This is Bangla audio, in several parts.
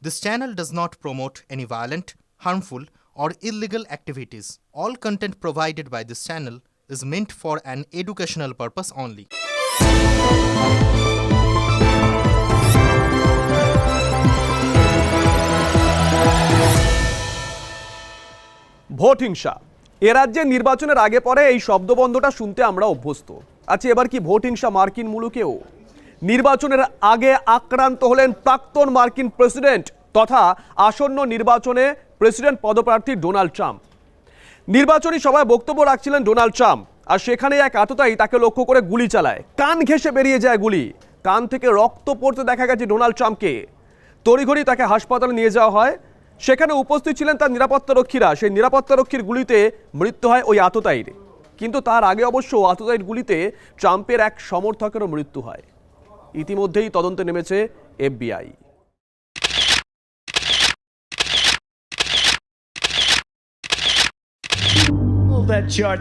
This channel does not promote any violent, harmful, or illegal activities. All content provided by this channel is meant for an educational purpose only. Vote হিংসা এ রাজ্যের নির্বাচনের আগে পরে এই শব্দবন্ধটা শুনতে আমরা অভ্যস্ত আছি। এবার কি ভোট হিংসা মার্কিন মুলুকেও? নির্বাচনের আগে আক্রান্ত হলেন প্রাক্তন মার্কিন প্রেসিডেন্ট তথা আসন্ন নির্বাচনে প্রেসিডেন্ট পদপ্রার্থী ডোনাল্ড ট্রাম্প। নির্বাচনী সভায় বক্তব্য রাখছিলেন ডোনাল্ড ট্রাম্প, আর সেখানে এক আততায়ী তাকে লক্ষ্য করে গুলি চালায়। কান ঘেঁষে বেরিয়ে যায় গুলি, কান থেকে রক্ত পড়তে দেখা গেছে ডোনাল্ড ট্রাম্পকে। তড়িঘড়ি তাকে হাসপাতালে নিয়ে যাওয়া হয়। সেখানে উপস্থিত ছিলেন তার নিরাপত্তারক্ষীরা। সেই নিরাপত্তারক্ষীর গুলিতে মৃত্যু হয় ওই আততায়ীর। কিন্তু তার আগে অবশ্য আততায়ীর গুলিতে ট্রাম্পের এক সমর্থকেরও মৃত্যু হয়। ইতিমধ্যেই তদন্তে নেমেছে FBI।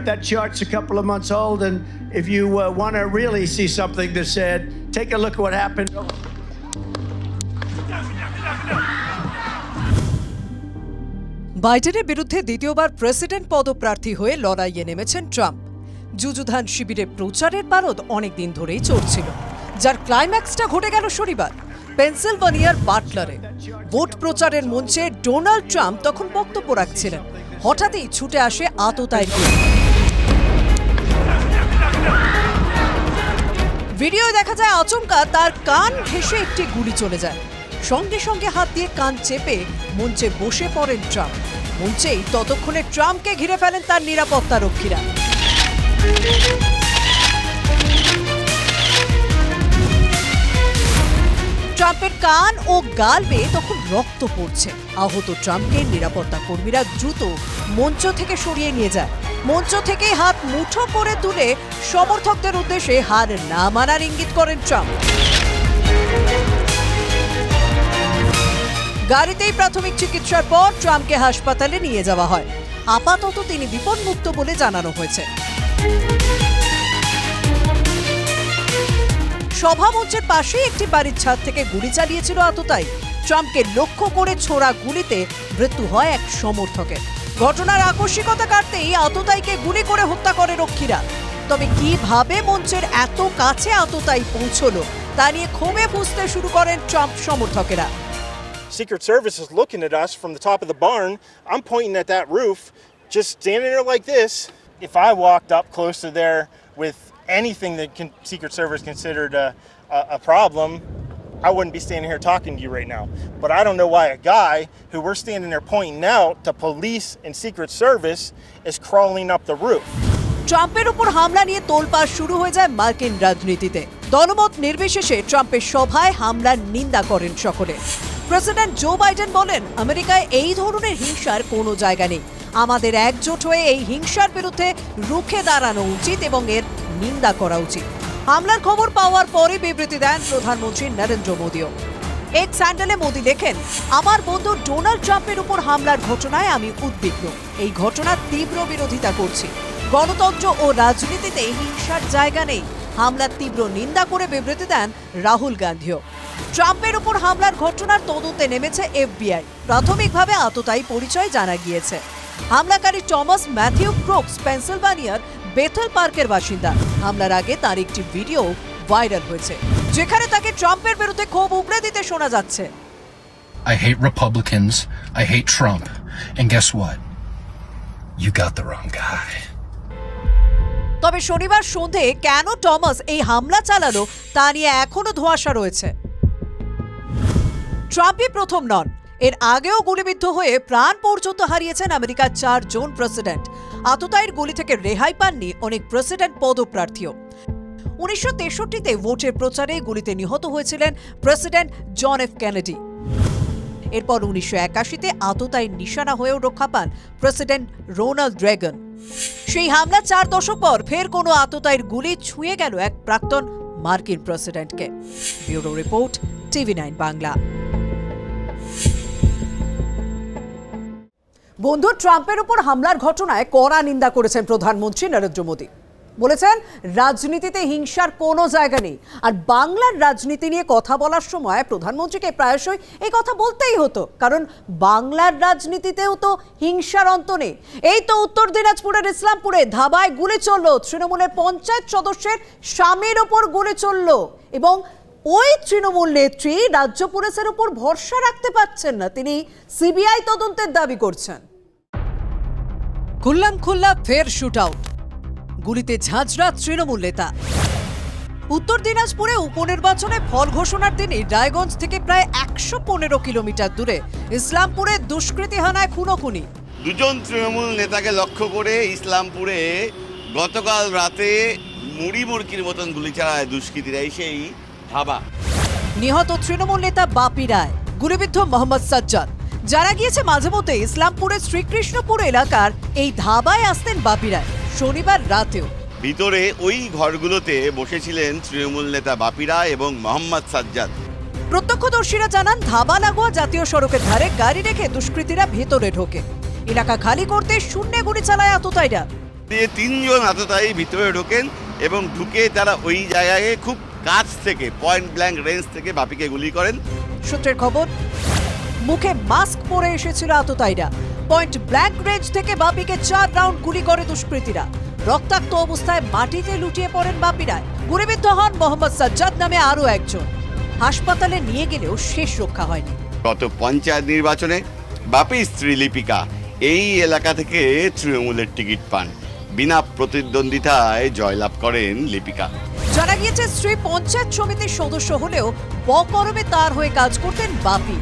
That chart's a couple of months old, and if you want to really see something that's said, take a look at what happened. বাইডেনের বিরুদ্ধে দ্বিতীয়বার প্রেসিডেন্ট পদপ্রার্থী হয়ে লড়াইয়ে নেমেছেন ট্রাম্প। যুযুধান শিবিরে প্রচারের পারদ অনেকদিন ধরেই চলছিল, যার ক্লাইম্যাক্সটা ঘটে গেল শনিবার পেনসিলভানিয়ার বাটলারে। ভোট প্রচারের মঞ্চে ডোনাল্ড ট্রাম্প তখন বক্তব্য রাখছিলেন। হঠাৎই ছুটে আসে আততায়ীর গুলি। ভিডিওয় দেখা যায় আচমকা তার কান ঘেঁষে একটি গুলি চলে যায়। সঙ্গে সঙ্গে হাত দিয়ে কান চেপে মঞ্চে বসে পড়েন ট্রাম্প। মঞ্চেই ততক্ষণে ট্রাম্পকে ঘিরে ফেলেন তার নিরাপত্তারক্ষীরা। ট্রাম্পের কান ও গাল বেয়ে তখন রক্ত পড়ছে। আহত ট্রাম্পকে নিরাপত্তা কর্মীরা দ্রুত মঞ্চ থেকে সরিয়ে নিয়ে যায়। মঞ্চ থেকে হাত মুঠো করে তুলে সমর্থকদের উদ্দেশ্যে হার না মানার ইঙ্গিত করেন ট্রাম্প। গাড়িতেই প্রাথমিক চিকিৎসার পর ট্রাম্পকে হাসপাতালে নিয়ে যাওয়া হয়। আপাতত তিনি বিপদমুক্ত বলে জানানো হয়েছে। সভামঞ্চের পাশেই একটি বাড়ির ছাদ থেকে গুলি চালিয়েছিল আততায়ী। ট্রাম্পকে লক্ষ্য করে ছোড়া গুলিতে মৃত্যু হয় এক সমর্থকের। ঘটনার আকস্মিকতা কাটতেই আততায়ীকে গুলি করে হত্যা করে রক্ষীরা। তবে কিভাবে মঞ্চের এত কাছে আততায়ী পৌঁছলো তা নিয়ে ক্ষোভে ফুঁসতে শুরু করেন ট্রাম্প সমর্থকেরা। Secret Service is looking at us from the top of the barn. I'm pointing at that roof, just standing there like this. If I walked up close to there with anything that Secret Service considered a problem, I wouldn't be standing here talking to you right now. But I don't know why a guy who we're standing there pointing out to police and Secret Service is crawling up the roof. ট্রাম্পের উপর হামলা নিয়ে তোলপাড় শুরু হয়ে যায় মার্কিন রাজনীতিতে। দলমত নির্বিশেষে ট্রাম্পের সভায় হামলার নিন্দা করেন সকলে। প্রেসিডেন্ট জো বাইডেন বলেন, আমেরিকায় এই ধরনের হিংসার কোনো জায়গা নেই। আমাদের একজোট হয়ে এই হিংসার বিরুদ্ধে রুখে দাঁড়ানো উচিত এবং এর নিন্দা করা উচিত। হামলার খবর পাওয়ার পরে বিবৃতি দেন প্রধানমন্ত্রী নরেন্দ্র মোদীও। এক স্যান্ডেলে মোদী লেখেন, আমার বন্ধু ডোনাল্ড ট্রাম্পের উপর হামলার ঘটনায় আমি উদ্বিগ্ন। এই ঘটনার তীব্র বিরোধিতা করছি। গণতন্ত্র ও রাজনীতিতে হিংসার জায়গা নেই। হামলার তীব্র নিন্দা করে বিবৃতি দেন রাহুল গান্ধীও। ট্রাম্পের উপর হামলার ঘটনার তদন্তে নেমেছে FBI। প্রাথমিকভাবে আততায়ী পরিচয় জানা গিয়েছে। হামলাকারী টমাস ম্যাথিউ ক্রোকস পেনসিলভানিয়ার বেথেল পার্কের বাসিন্দা। হামলার আগে তার একটি ভিডিও ভাইরাল হয়েছে, যেখানে তাকে ট্রাম্পের বিরুদ্ধে ক্ষোভ উগড়ে দিতে শোনা যাচ্ছে। I hate Republicans, I hate Trump, and guess what? You got the wrong guy. তবে শনিবার সন্ধে কেন টমাস এই হামলা চালালো তা নিয়ে এখনো ধোঁয়াশা রয়েছে। ট্রাম্পই প্রথম নন, এর আগেও গুলিবিদ্ধ হয়ে প্রাণ পর্যন্ত হারিয়েছেন আমেরিকার 4 জন প্রেসিডেন্ট। আততায়ীর গুলি থেকে রেহাই পাননি অনেক প্রেসিডেন্ট পদপ্রার্থীও। 1963-তে ভোটের প্রচারে গুলিতে নিহত হয়েছিলেন প্রেসিডেন্ট জন এফ কেনেডি। এরপর 1981-তে আততায়ীর নিশানা হয়েও রক্ষা পান প্রেসিডেন্ট রোনাল্ড রেগান। সেই হামলা 4 দশক পর ফের কোনো আততায়ীর গুলি ছুঁয়ে গেল এক প্রাক্তন মার্কিন প্রেসিডেন্টকে। Bureau report, TV9 Bangla. বন্ধু ট্রাম্পের উপর হামলার ঘটনায় কড়া নিন্দা করেছেন প্রধানমন্ত্রী নরেন্দ্র মোদী। বলেছেন রাজনীতিতে হিংসার কোনো জায়গা নেই। আর বাংলার রাজনীতি নিয়ে কথা বলার সময় প্রধানমন্ত্রীকে প্রায়শই এই কথা বলতেই হতো, কারণ বাংলার রাজনীতিতেও তো হিংসার অন্ত নেই। এই তো উত্তর দিনাজপুরের ইসলামপুরে ধাবায় গুলি চলল, তৃণমূলের পঞ্চায়েত সদস্যের স্বামীর ওপর গুলি চলল এবং ওই তৃণমূল নেত্রী রাজ্য পুলিশের উপর ভরসা রাখতে পারছেন না, তিনি সিবিআই তদন্তের দাবি করছেন। খুল্লা ফের শুট আউট, গুলিতে ঝাঁঝরা তৃণমূল নেতা। উত্তর দিনাজপুরে উপনির্বাচনে ফল ঘোষণার দিনই রায়গঞ্জ থেকে প্রায় 115 কিলোমিটার দূরে ইসলামপুরে দুষ্কৃতী হানায় খুনোখুনি। দুজন তৃণমূল নেতাকে লক্ষ্য করে ইসলামপুরে গতকাল রাতে মুড়ি মুরকির মতন গুলি চালায় দুষ্কৃতীরা, সেই ধাবা। নিহত তৃণমূল নেতা বাপি রায়, গুলিবিদ্ধ মোহাম্মদ সাজ্জাদ। যারা গিয়েছে মাঝে মধ্যে ইসলামপুরের শ্রীকৃষ্ণপুর এলাকার এই ধাবায় আসতেন বাপি রায় শনিবার রাতেও। ভিতরে ওই ঘরগুলোতে বসেছিলেন তৃণমূল নেতা বাপি রায় এবং মোহাম্মদ সাজ্জাদ। প্রত্যক্ষদর্শীরা জানান ধাবা লাগোয়া জাতীয় সড়কের ধারে গাড়ি রেখে দুষ্কৃতীরা ভেতরে ঢোকে। এলাকা খালি করতে শূন্যে গুলি চালায় আততায়ীরা। দিয়ে 3 জন আততায়ী ভিতরে ঢোকেন এবং ঢুকে তারা ওই জায়গায় খুব কাছ থেকে পয়েন্ট ব্ল্যাঙ্ক রেঞ্জ থেকে বাপিকে গুলি করেন। সূত্রের খবর, মুখে মাস্ক পরে এসেছিল আততায়ীরা। পয়েন্ট ব্ল্যাঙ্ক রেঞ্জ থেকে বাপিকে 4 রাউন্ড গুলি করে দুষ্কৃতীরা। রক্তাক্ত অবস্থায় মাটিতে লুটিয়ে পড়েন বাপি রায়। গুলিবিদ্ধ হন মোহাম্মদ সাজ্জাদ নামে আরও একজন। হাসপাতালে নিয়ে গেলেও শেষ রক্ষা হয়নি। গত পঞ্চায়েত নির্বাচনে বাপির স্ত্রী লিপিকা এই এলাকা থেকে তৃণমূলের টিকিট পান। বিনা প্রতিদ্বন্দ্বিতায় জয়লাভ করেন লিপিকা। জানা গিয়েছে স্ত্রী পঞ্চায়েত সমিতির সদস্য হলেও বকরমে তার হয়ে কাজ করতেন বাপি।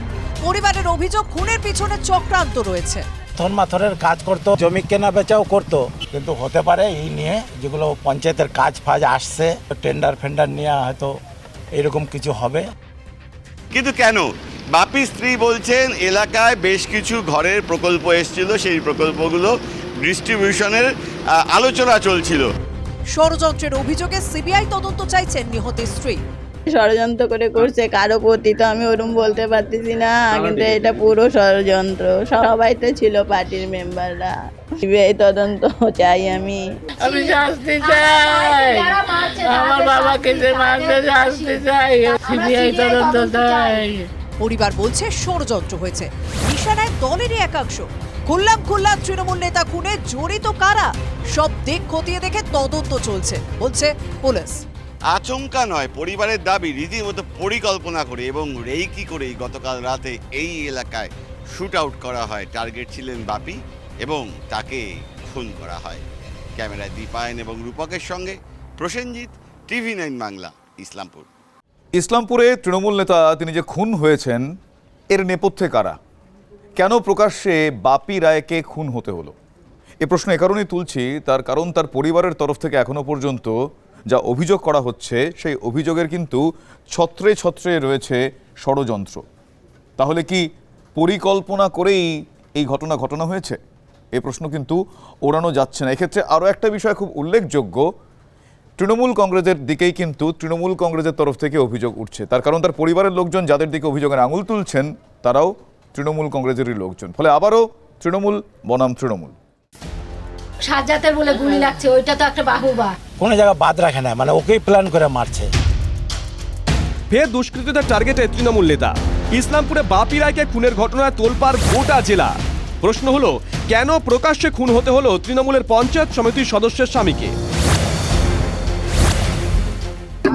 পরিবারের অভিযোগ খুনের পিছনে চক্রান্ত রয়েছে। থরমাথরের কাজ করতো, জমি কেনা বেচাও করতো, কিন্তু হতে পারে এই নিয়ে যেগুলো পঞ্চায়েতের কাজ ফাজ আসছে টেন্ডার ফেন্ডার নিয়ে হয়তো এরকম কিছু হবে। কিন্তু কেন? বাপির স্ত্রী বলছেন এলাকায় বেশ কিছু ঘরের প্রকল্প এসেছিল, সেই প্রকল্পগুলো ডিস্ট্রিবিউশনের আলোচনা চলছিল। ষড়যন্ত্রের অভিযোগে সিবিআই তদন্ত চাইছেন নিহতের স্ত্রী। ষড়যন্ত্র করে করছে কারো প্রতি তো আমি ওরম বলতে পারতেছি না, কিন্তু এটা পুরো ষড়যন্ত্র। সবাই তো ছিল পার্টির মেম্বাররা। সিবিআই তদন্ত চাই আমি শাস্তি চাই, আমার বাবাকে যে মারতে শাস্তি চাই, সিবিআই তদন্ত চাই। পরিবার বলছে ষড়যন্ত্র হয়েছে, নিশানায় দলেরই একাংশ। খুল্লা তৃণমূল নেতা খুনে জড়িত কারা, সব দিক খতিয়ে দেখে তদন্ত চলছে বলছে পুলিশ। আচমকা নয়, পরিবারের দাবি রীতিমতো পরিকল্পনা করে এবং রেকি করেই গতকাল রাতে এই এলাকায় শুট আউট করা হয়। টার্গেট ছিলেন বাপি এবং তাকে খুন করা হয়। ক্যামেরায় দীপায়ন এবং রূপকের সঙ্গে প্রসেনজিৎ, TV9 বাংলা, ইসলামপুর। ইসলামপুরে তৃণমূল নেতা তিনি যে খুন হয়েছেন এর নেপথ্যে কারা, কেন প্রকাশ্যে বাপি রায়কে খুন হতে হলো, এ প্রশ্ন এ কারণেই তুলছি, তার কারণ তার পরিবারের তরফ থেকে এখনো পর্যন্ত যা অভিযোগ করা হচ্ছে সেই অভিযোগের কিন্তু ছত্রে ছত্রে রয়েছে ষড়যন্ত্র। তাহলে কি পরিকল্পনা করেই এই ঘটনা ঘটানো হয়েছে? এ প্রশ্ন কিন্তু ওড়ানো যাচ্ছে না। এক্ষেত্রে আরও একটা বিষয় খুব উল্লেখযোগ্য, তৃণমূল কংগ্রেসের দিকেই কিন্তু তৃণমূল কংগ্রেসের তরফ থেকে অভিযোগ উঠছে। তার কারণ তার পরিবারের লোকজন যাদের দিকে অভিযোগের আঙুল তুলছেন তারাও তৃণমূল কংগ্রেসেরই লোকজন। ফলে আবারও তৃণমূল বনাম তৃণমূল। সাজ্জাদের বলে গুলি লাগছে, ওইটা তো একটা বাহুবা। কোনো জায়গা বাদ রাখে না, মানে ওকেই প্ল্যান করে মারছে। ফের দুষ্কৃতীদের টার্গেটে তৃণমূল নেতা। ইসলামপুরে বাপি রায়কে খুনের ঘটনায় তোলপাড় গোটা জেলা। প্রশ্ন হলো, কেন প্রকাশ্যে খুন হতে হলো তৃণমূলের পঞ্চায়েত সমিতির সদস্যের স্বামীকে?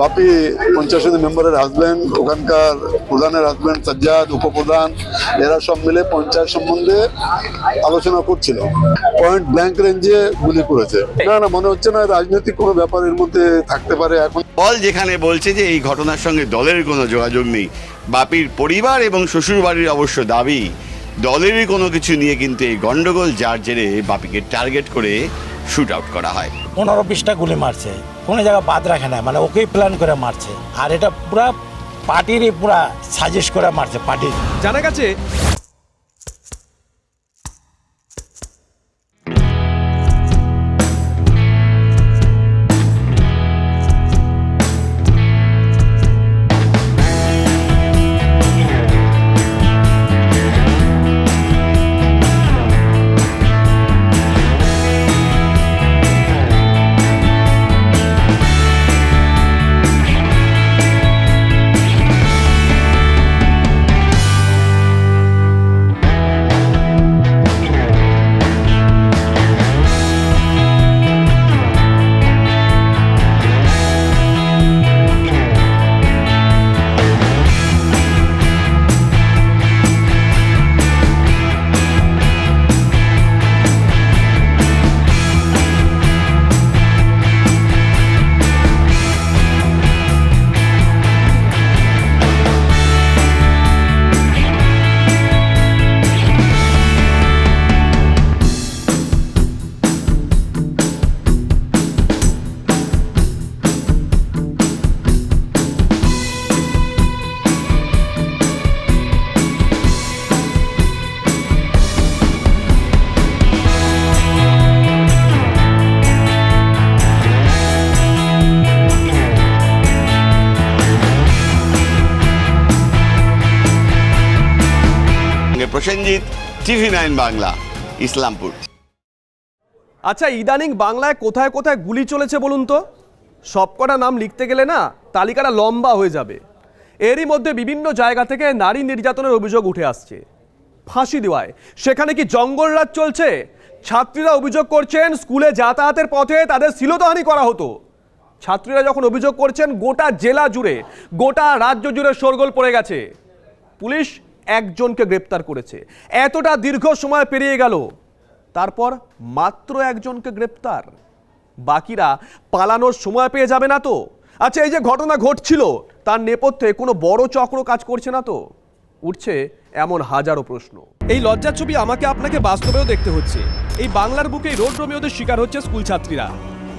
বাপি পঞ্চায়েত সমিতি মেম্বারের হাজব্যান্ড, ওখানকার প্রধানের হাজব্যান্ড সাজ্জাদ, উপপ্রধান, এরা সব মিলে পঞ্চায়েত সম্বন্ধে আলোচনা করছিল। পয়েন্ট ব্ল্যাঙ্ক রেঞ্জে গুলি করেছে। না মনে হচ্ছে না রাজনৈতিক কোনো ব্যাপার এর মধ্যে থাকতে পারে। এখন দল যেখানে বলছে যে এই ঘটনার সঙ্গে দলের কোনো যোগাযোগ নেই, বাপির পরিবার এবং শ্বশুরবাড়ির অবশ্য দাবি দলেরই কোনো কিছু নিয়ে কিন্তু এই গন্ডগোল, যার জেরে বাপিকে টার্গেট করে শুট আউট করা হয়। 15-20টা গুলি মারছে, কোনো জায়গা বাদ রাখে না, মানে ওকেই প্ল্যান করে মারছে। আর এটা পুরা পার্টিরই পুরা সাজেস্ট করে মারছে পার্টির। জানা গেছে সঙ্গে প্রসেনজিৎ, TV9 বাংলা, ইসলামপুর। আচ্ছা, ইদানিং বাংলায় কোথায় কোথায় গুলি চলেছে বলুন তো? সবকটা নাম লিখতে গেলে না তালিকাটা লম্বা হয়ে যাবে। এরই মধ্যে বিভিন্ন জায়গা থেকে নারী নির্যাতনের অভিযোগ উঠে আসছে। ফাঁসি দেওয়ায় সেখানে কি জঙ্গলরাজ চলছে? ছাত্রীরা অভিযোগ করছেন স্কুলে যাতায়াতের পথে তাদের শ্লীলতাহানি করা হতো। ছাত্রীরা যখন অভিযোগ করছেন, গোটা জেলা জুড়ে, গোটা রাজ্য জুড়ে শোরগোল পড়ে গেছে। পুলিশ একজনকে গ্রেপ্তার করেছে। এতটা দীর্ঘ সময় পেরিয়ে গেল, তারপর মাত্র একজনকে গ্রেপ্তার। বাকিরা পালানোর সময় পেয়ে যাবে না তো? আচ্ছা, এই যে ঘটনা ঘটছিল তার নেপথ্যে কোনো বড় চক্র কাজ করছে না তো? উঠছে এমন হাজারো প্রশ্ন। এই লজ্জার ছবি আমাকে আপনাকে বাস্তবেও দেখতে হচ্ছে। এই বাংলার বুকে রোড রোমিওদের শিকার হচ্ছে স্কুল ছাত্রীরা।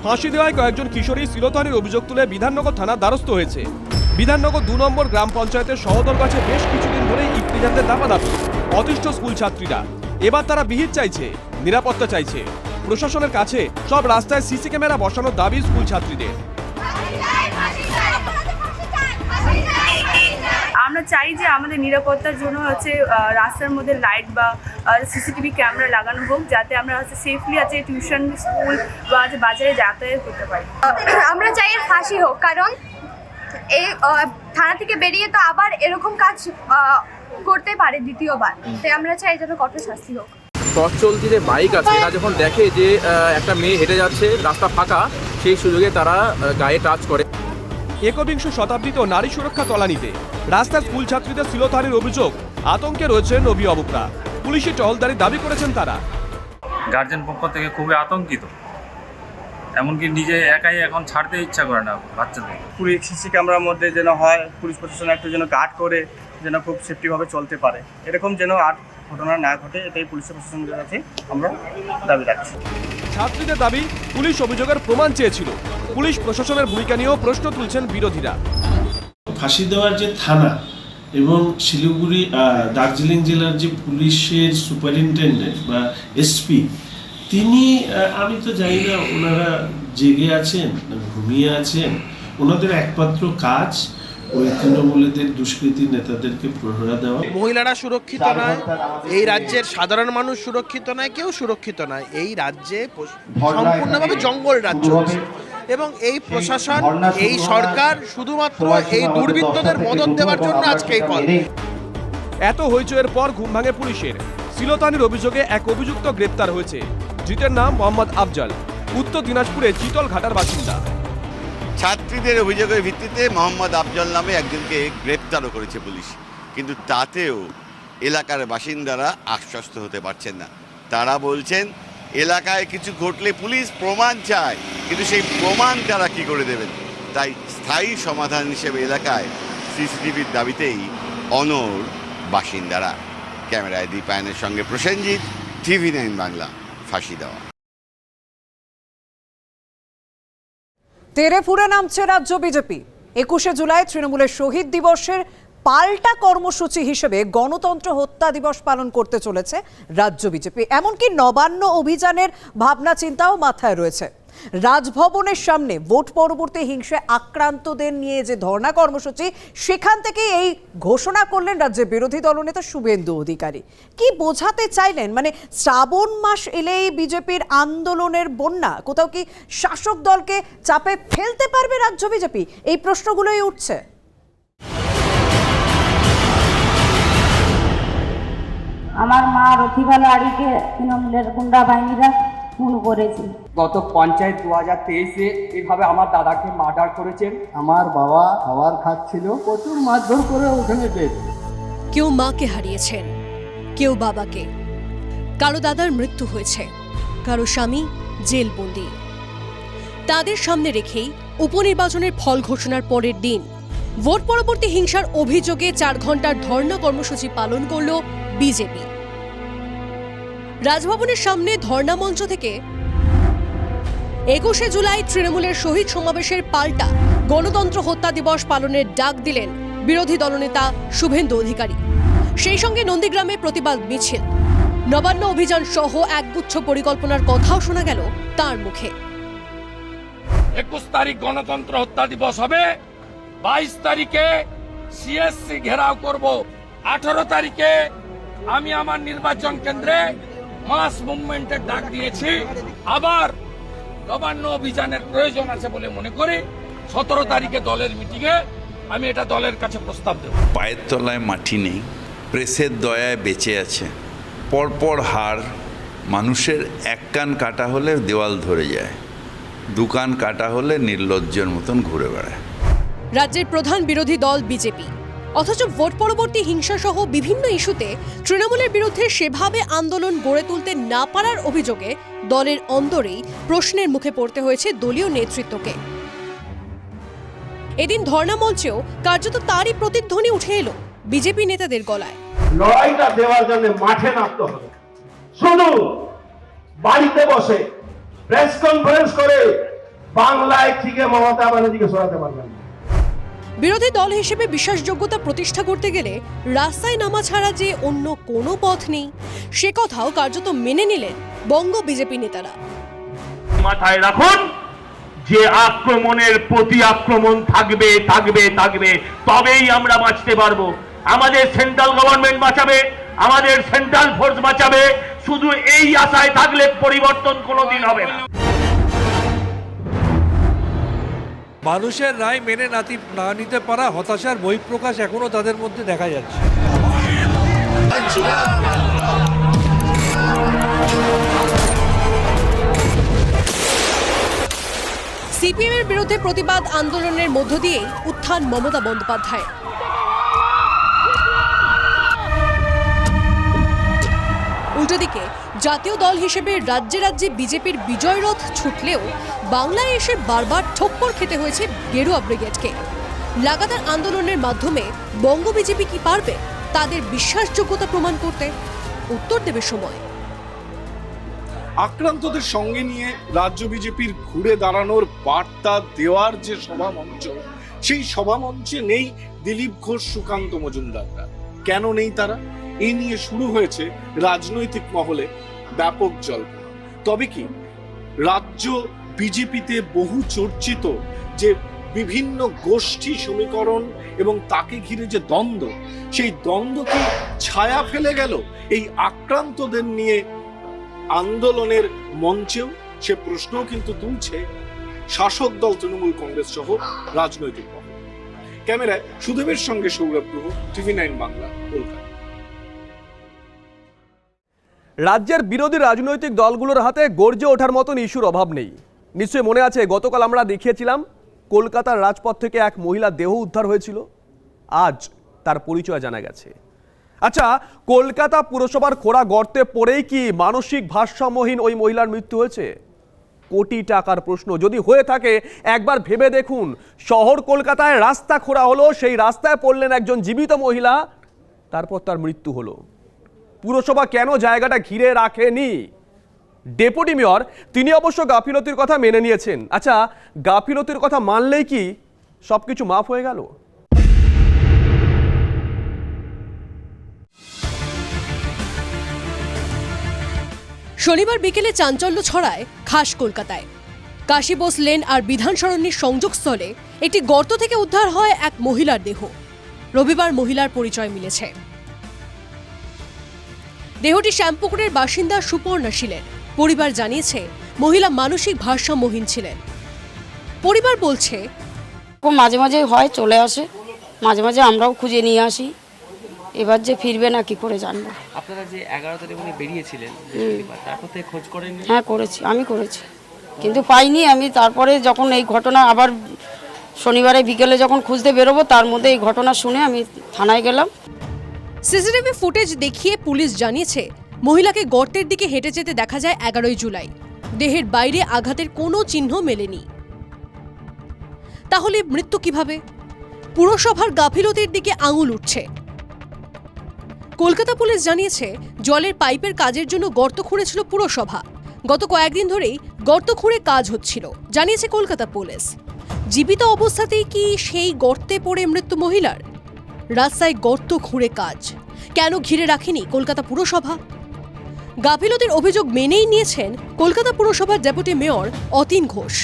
ফাঁসি দেওয়ায় কয়েকজন কিশোরী শ্লীলতাহানির অভিযোগ তুলে বিধাননগর থানার দ্বারস্থ হয়েছে। বিধাননগর 2 নম্বর গ্রাম পঞ্চায়েতের সহদরগাছে বেশ কিছুদিন ধরেই ইফতিজারদের দাপাদাপি। অতিষ্ঠ স্কুল ছাত্রীরা এবার তারা বিহিত চাইছে, নিরাপত্তা চাইছে। প্রশাসনের কাছে সব রাস্তায় সিসি ক্যামেরা বসানোর দাবি স্কুল ছাত্রীদের। আমরা চাই যে আমাদের নিরাপত্তার জন্য রাস্তার মধ্যে লাইট বা সিসিটিভি ক্যামেরা লাগানো হোক, যাতে আমরা সেফলি টিউশন, স্কুল বা বাজারে যাতায়াত করতে পারি। আমরা চাই এর ফাঁসি হোক, কারণ এই থানা থেকে বেরিয়ে তো আবার এরকম কাজ করতে পারে দ্বিতীয়বার। তাই আমরা চাই যেন কঠোর শাস্তি হোক। পথ চলতি যে বাইক আছে, এরা যখন দেখে যে একটা মেয়ে হেঁটে যাচ্ছে, রাস্তা ফাঁকা, সেই সুযোগে তারা গায়ে টাচ করে। একবিংশ শতাব্দীতেও নারী সুরক্ষা তলানিতে রাস্তার স্কুল ছাত্রীদের শ্লীলতাহানির অভিযোগ আতঙ্কে রয়েছেন অভিভাবকরা। পুলিশি টহলদারির দাবি করেছেন তারা। গার্জেন পক্ষ থেকে খুবই আতঙ্কিত, এমনকি নিজে একাই এখন ছাড়তে ইচ্ছা করে না বাচ্চাদের। পুরো সিসি ক্যামেরার মধ্যে যেন হয়, পুলিশ প্রশাসন একটু যেন গার্ড করে যেন খুব সেফটিভাবে চলতে পারে, এরকম যেন আর ঘটনা না ঘটে, এটাই পুলিশ প্রশাসনের কাছে আমরা দাবি রাখছি। ছাত্রীদের দাবি, পুলিশ অভিযোগের প্রমাণ চেয়েছিল। পুলিশ প্রশাসনের ভূমিকা নিয়েও প্রশ্ন তুলছেন বিরোধীরা। ফাঁসি দেওয়ার যে থানা এবং শিলিগুড়ি দার্জিলিং জেলার যে পুলিশের সুপারিনটেন্ডেন্ট বা এসপি, তিনি আমি তো জানি না ওনারা জেগে আছেন না ঘুমিয়ে আছেন। ওনাদের একমাত্র কাজ ওই তৃণমূলীদের দুষ্কৃতী নেতাদেরকে প্রহরা দেওয়া। মহিলারা সুরক্ষিত নয়, এই রাজ্যের সাধারণ মানুষ সুরক্ষিত নয়, কেউ সুরক্ষিত নয়। এই রাজ্যে সম্পূর্ণভাবে জঙ্গল রাজ চলছে এবং এই প্রশাসন, এই সরকার শুধুমাত্র এই দুর্বৃত্তদের মদত দেওয়ার জন্য আজকে এই পথ। এত হইচইয়ের পর ঘুম ভাঙে পুলিশের। শ্লীলতাহানির অভিযোগে এক অভিযুক্ত গ্রেপ্তার হয়েছে। ধৃতের নাম মোহাম্মদ আফজাল, উত্তর দিনাজপুরে চিতলঘাটার বাসিন্দা। ছাত্রীদের অভিযোগের ভিত্তিতে মোহাম্মদ আফজল নামে একজনকে গ্রেপ্তারও করেছে পুলিশ, কিন্তু তাতেও এলাকার বাসিন্দারা আশ্বস্ত হতে পারছেন না। তারা বলছেন এলাকায় কিছু ঘটলে পুলিশ প্রমাণ চায়, কিন্তু সেই প্রমাণ তারা কি করে দেবেন। তাই স্থায়ী সমাধান হিসেবে এলাকায় সিসিটিভির দাবিতেই অনড় বাসিন্দারা। ক্যামেরায় দীপায়নের সঙ্গে প্রসেনজিৎ, TV9 বাংলা, ফাঁসি দেওয়া। তেরে ফুরে নামছে রাজ্য বিজেপি। 21শে জুলাই তৃণমূলের শহীদ দিবসের পাল্টা কর্মসূচি হিসেবে গণতন্ত্র হত্যা দিবস পালন করতে চলেছে রাজ্য বিজেপি। এমনকি নবান্ন অভিযানের ভাবনা চিন্তাও মাথায় রয়েছে। রাজভবনের সামনে ভোট পরবর্তী হিংসায় আক্রান্তদের নিয়ে যে ধর্ণা কর্মসূচি, সেখান থেকে এই ঘোষণা করলেন রাজ্যের বিরোধী দলনেতা শুভেন্দু অধিকারী। কি বোঝাতে চাইলেন? মানে শ্রাবণ মাস এলেই বিজেপির আন্দোলনের বন্যা, কোথাও কি শাসক দলকে চাপে ফেলতে পারবে রাজ্য বিজেপি? এই প্রশ্নগুলোই উঠছে। আমার মা রথিবালা আড়িকে তৃণমূলের গুন্ডা বাহিনীরা খুন করেছে। গত পঞ্চায়েত 2023-এ এভাবে আমার দাদাকে মার্ডার করেছেন। আমার বাবা খাবার খাচ্ছিল, প্রচুর মারধর করে ওখানে ডেথ। কেউ মাকে হারিয়েছেন, কেউ বাবাকে, কারো দাদার মৃত্যু হয়েছে, কারো স্বামী জেলবন্দি। তাদের সামনে রেখেই উপনির্বাচনের ফল ঘোষণার পরের দিন ভোট পরবর্তী হিংসার অভিযোগে 4 ঘন্টার ধর্ণা কর্মসূচি পালন করল বিজেপি। রাজভবনের সামনে ধর্ণা মঞ্চ থেকে 21শে জুলাই তৃণমূলের শহীদ সমাবেশের পাল্টা গণতন্ত্র হত্যা দিবস পালনের ডাক দিলেন বিরোধী দলনেতা শুভেন্দু অধিকারী। সেই সঙ্গে নন্দীগ্রামে প্রতিবাদ মিছিল, নবান্ন অভিযান সহ একগুচ্ছ পরিকল্পনার কথাও শোনা গেল তার মুখে। 21 তারিখ গণতন্ত্র হত্যা দিবস হবে, 22 তারিখে সিএসসি ঘেরাও করব, 18 তারিখে আমি আমার নির্বাচন কেন্দ্রে মাস মুভমেন্টের ডাক দিয়েছি। আবার নবান্ন অভিযানের প্রয়োজন আছে বলে মনে করি 17 তারিখে দলের মিটিংয়ে আমি এটা দলের কাছে প্রস্তাব দেব। পায়ের তলায় মাটি নেই, প্রেসের দয়ায় বেঁচে আছে। পরপর হার, মানুষের এক কান কাটা হলে দেওয়াল ধরে যায়, দু কান কাটা হলে নির্লজ্জের মতন ঘুরে বেড়ায়। রাজ্যের প্রধান বিরোধী দল বিজেপি, অথচ ভোট পরবর্তী হিংসাসহ বিভিন্ন ইস্যুতে তৃণমূলের বিরুদ্ধে সেভাবে আন্দোলন গড়ে তুলতে না পারার অভিযোগে দলের অন্দরেই প্রশ্নের মুখে পড়তে হয়েছে দলীয় নেতৃত্বকে। এদিন ধর্ণা মঞ্চেও কার্যত তারই প্রতিধ্বনি উঠে এলো বিজেপি নেতাদের গলায়। লড়াইটা দেওয়ার জন্য মাঠে নামতে হবে, শুধু বাড়িতে বসে প্রেস কনফারেন্স করে বাংলায় থেকে মমতা ব্যানার্জিকে সরাতে পারবেন না। বিরোধী দল হিসেবে বিশ্বাসযোগ্যতা প্রতিষ্ঠা করতে গেলে রাস্তায় নামা ছাড়া যে অন্য কোনো পথ নেই, সে কথাও কার্যত মেনে নিলেন বঙ্গ বিজেপি নেতারা। মাথায় রাখুন যে আক্রমণের প্রতি আক্রমণ থাকবে থাকবে থাকবে, তবেই আমরা বাঁচতে পারবো। আমাদের সেন্ট্রাল গভর্নমেন্ট বাঁচাবে, আমাদের সেন্ট্রাল ফোর্স বাঁচাবে। শুধু এই আশায় থাকলে পরিবর্তন কোনোদিন হবে না। মানুষের রায় মেনে না নিতে পারা হতাশার বহিঃপ্রকাশ এখনো তাদের মধ্যে দেখা যাচ্ছে। সিপিএমের বিরুদ্ধে প্রতিবাদ আন্দোলনের মধ্য দিয়েই উত্থান মমতা বন্দ্যোপাধ্যায়। উল্টোদিকে জাতীয় দল হিসেবে রাজ্যে রাজ্যে বিজেপির বিজয় রথ ছুটলেও বাংলায় এসে বারবার ঠক্কর খেতে হয়েছে গেরুয়া ব্রিগেডকে। লাগাতার আন্দোলনের মাধ্যমে বঙ্গ বিজেপি কি পারবে তাদের বিশ্বাসযোগ্যতা প্রমাণ করতে? উত্তর দেবে সময়। আক্রান্তদের সঙ্গে নিয়ে রাজ্য বিজেপির ঘুরে দাঁড়ানোর বার্তা দেওয়ার যে সভামঞ্চ, সেই সভামঞ্চে নেই দিলীপ ঘোষ, সুকান্ত মজুমদাররা। কেন নেই তারা? এই নিয়ে শুরু হয়েছে রাজনৈতিক মহলে ব্যাপক জল্পনা। তবে কি রাজ্য বিজেপিতে বহু চর্চিত যে বিভিন্ন গোষ্ঠী সমীকরণ এবং তাকে ঘিরে যে দ্বন্দ্ব, সেই দ্বন্দ্ব কি ছায়া ফেলে গেল এই আক্রান্তদের নিয়ে আন্দোলনের মঞ্চেও? সে প্রশ্নও কিন্তু তুলছে শাসক দল তৃণমূল কংগ্রেস সহ রাজনৈতিক মহল। ক্যামেরায় সুদেবের সঙ্গে সৌরভ গুহ, TV9 বাংলা, কলকাতা। রাজ্যের বিরোধী রাজনৈতিক দলগুলোর হাতে গর্জে ওঠার মতন ইস্যুর অভাব নেই। নিশ্চয়ই মনে আছে, গতকাল আমরা দেখিয়েছিলাম কলকাতার রাজপথ থেকে এক মহিলা দেহ উদ্ধার হয়েছিল। আজ তার পরিচয় জানা গেছে। আচ্ছা, কলকাতা পুরসভার খোঁড়া গর্তে পড়েই কি মানসিক ভারসাম্যহীন ওই মহিলার মৃত্যু হয়েছে? কোটি টাকার প্রশ্ন। যদি হয়ে থাকে একবার ভেবে দেখুন, শহর কলকাতায় রাস্তা খোঁড়া হলো, সেই রাস্তায় পড়লেন একজন জীবিত মহিলা, তারপর তার মৃত্যু হলো। পুরসভা কেন জায়গাটা ঘিরে রাখেনি? ডেপুটি মেয়র তিনি অবশ্য গাফিলতির কথা মেনে নিয়েছেন। আচ্ছা, গাফিলতির কথা মানলেই কি সবকিছু মাফ হয়ে গেল? শনিবার বিকেলে চাঞ্চল্য ছড়ায় খাস কলকাতায়। কাশী বোস লেন আর বিধান সরণির সংযোগস্থলে একটি গর্ত থেকে উদ্ধার হয় এক মহিলার দেহ। রবিবার মহিলার পরিচয় মিলেছে। দেহটি শ্যামপুকুরের বাসিন্দা সুপর্ণা ছিলেন। পরিবার জানিয়েছে মহিলা মানসিক ভারসাম্যহীন ছিলেন। পরিবার বলছে, মাঝে মাঝে হয়, চলে আসে, মাঝে মাঝে আমরাও খুঁজে নিয়ে আসি। এবার যে ফিরবে না কি করে জানবো। আপনারা যে 11 তারিখ উনি বেরিয়েছিলেন, তারপর থেকে খোঁজ করেন? হ্যাঁ করেছি, আমি করেছি, কিন্তু পাইনি। আমি তারপরে যখন এই ঘটনা আবার শনিবারে বিকেলে যখন খুঁজতে বেরোবো, তার মধ্যে এই ঘটনা শুনে আমি থানায় গেলাম। সিসিটিভি ফুটেজ দেখিয়ে পুলিশ জানিয়েছে মহিলাকে গর্তের দিকে হেঁটে যেতে দেখা যায় 11 জুলাই। দেহের বাইরে আঘাতের কোনো চিহ্ন মেলেনি। তাহলে মৃত্যু কিভাবে? পুরসভার গাফিলতির দিকে আঙুল উঠছে। কলকাতা পুলিশ জানিয়েছে জলের পাইপের কাজের জন্য গর্ত খুঁড়েছিল পুরসভা। গত কয়েকদিন ধরেই গর্ত খুঁড়ে কাজ হচ্ছিল, জানিয়েছে কলকাতা পুলিশ। জীবিত অবস্থাতেই কি সেই গর্তে পড়ে মৃত্যু মহিলার? রাস্তায় গর্ত খুঁড়ে কাজ কেন ঘিরে রাখেনি কলকাতা পুরসভা? গাফিলতির অভিযোগ মেনেই নিয়েছেন কলকাতা পুরসভার ডেপুটি মেয়র অতীন ঘোষ।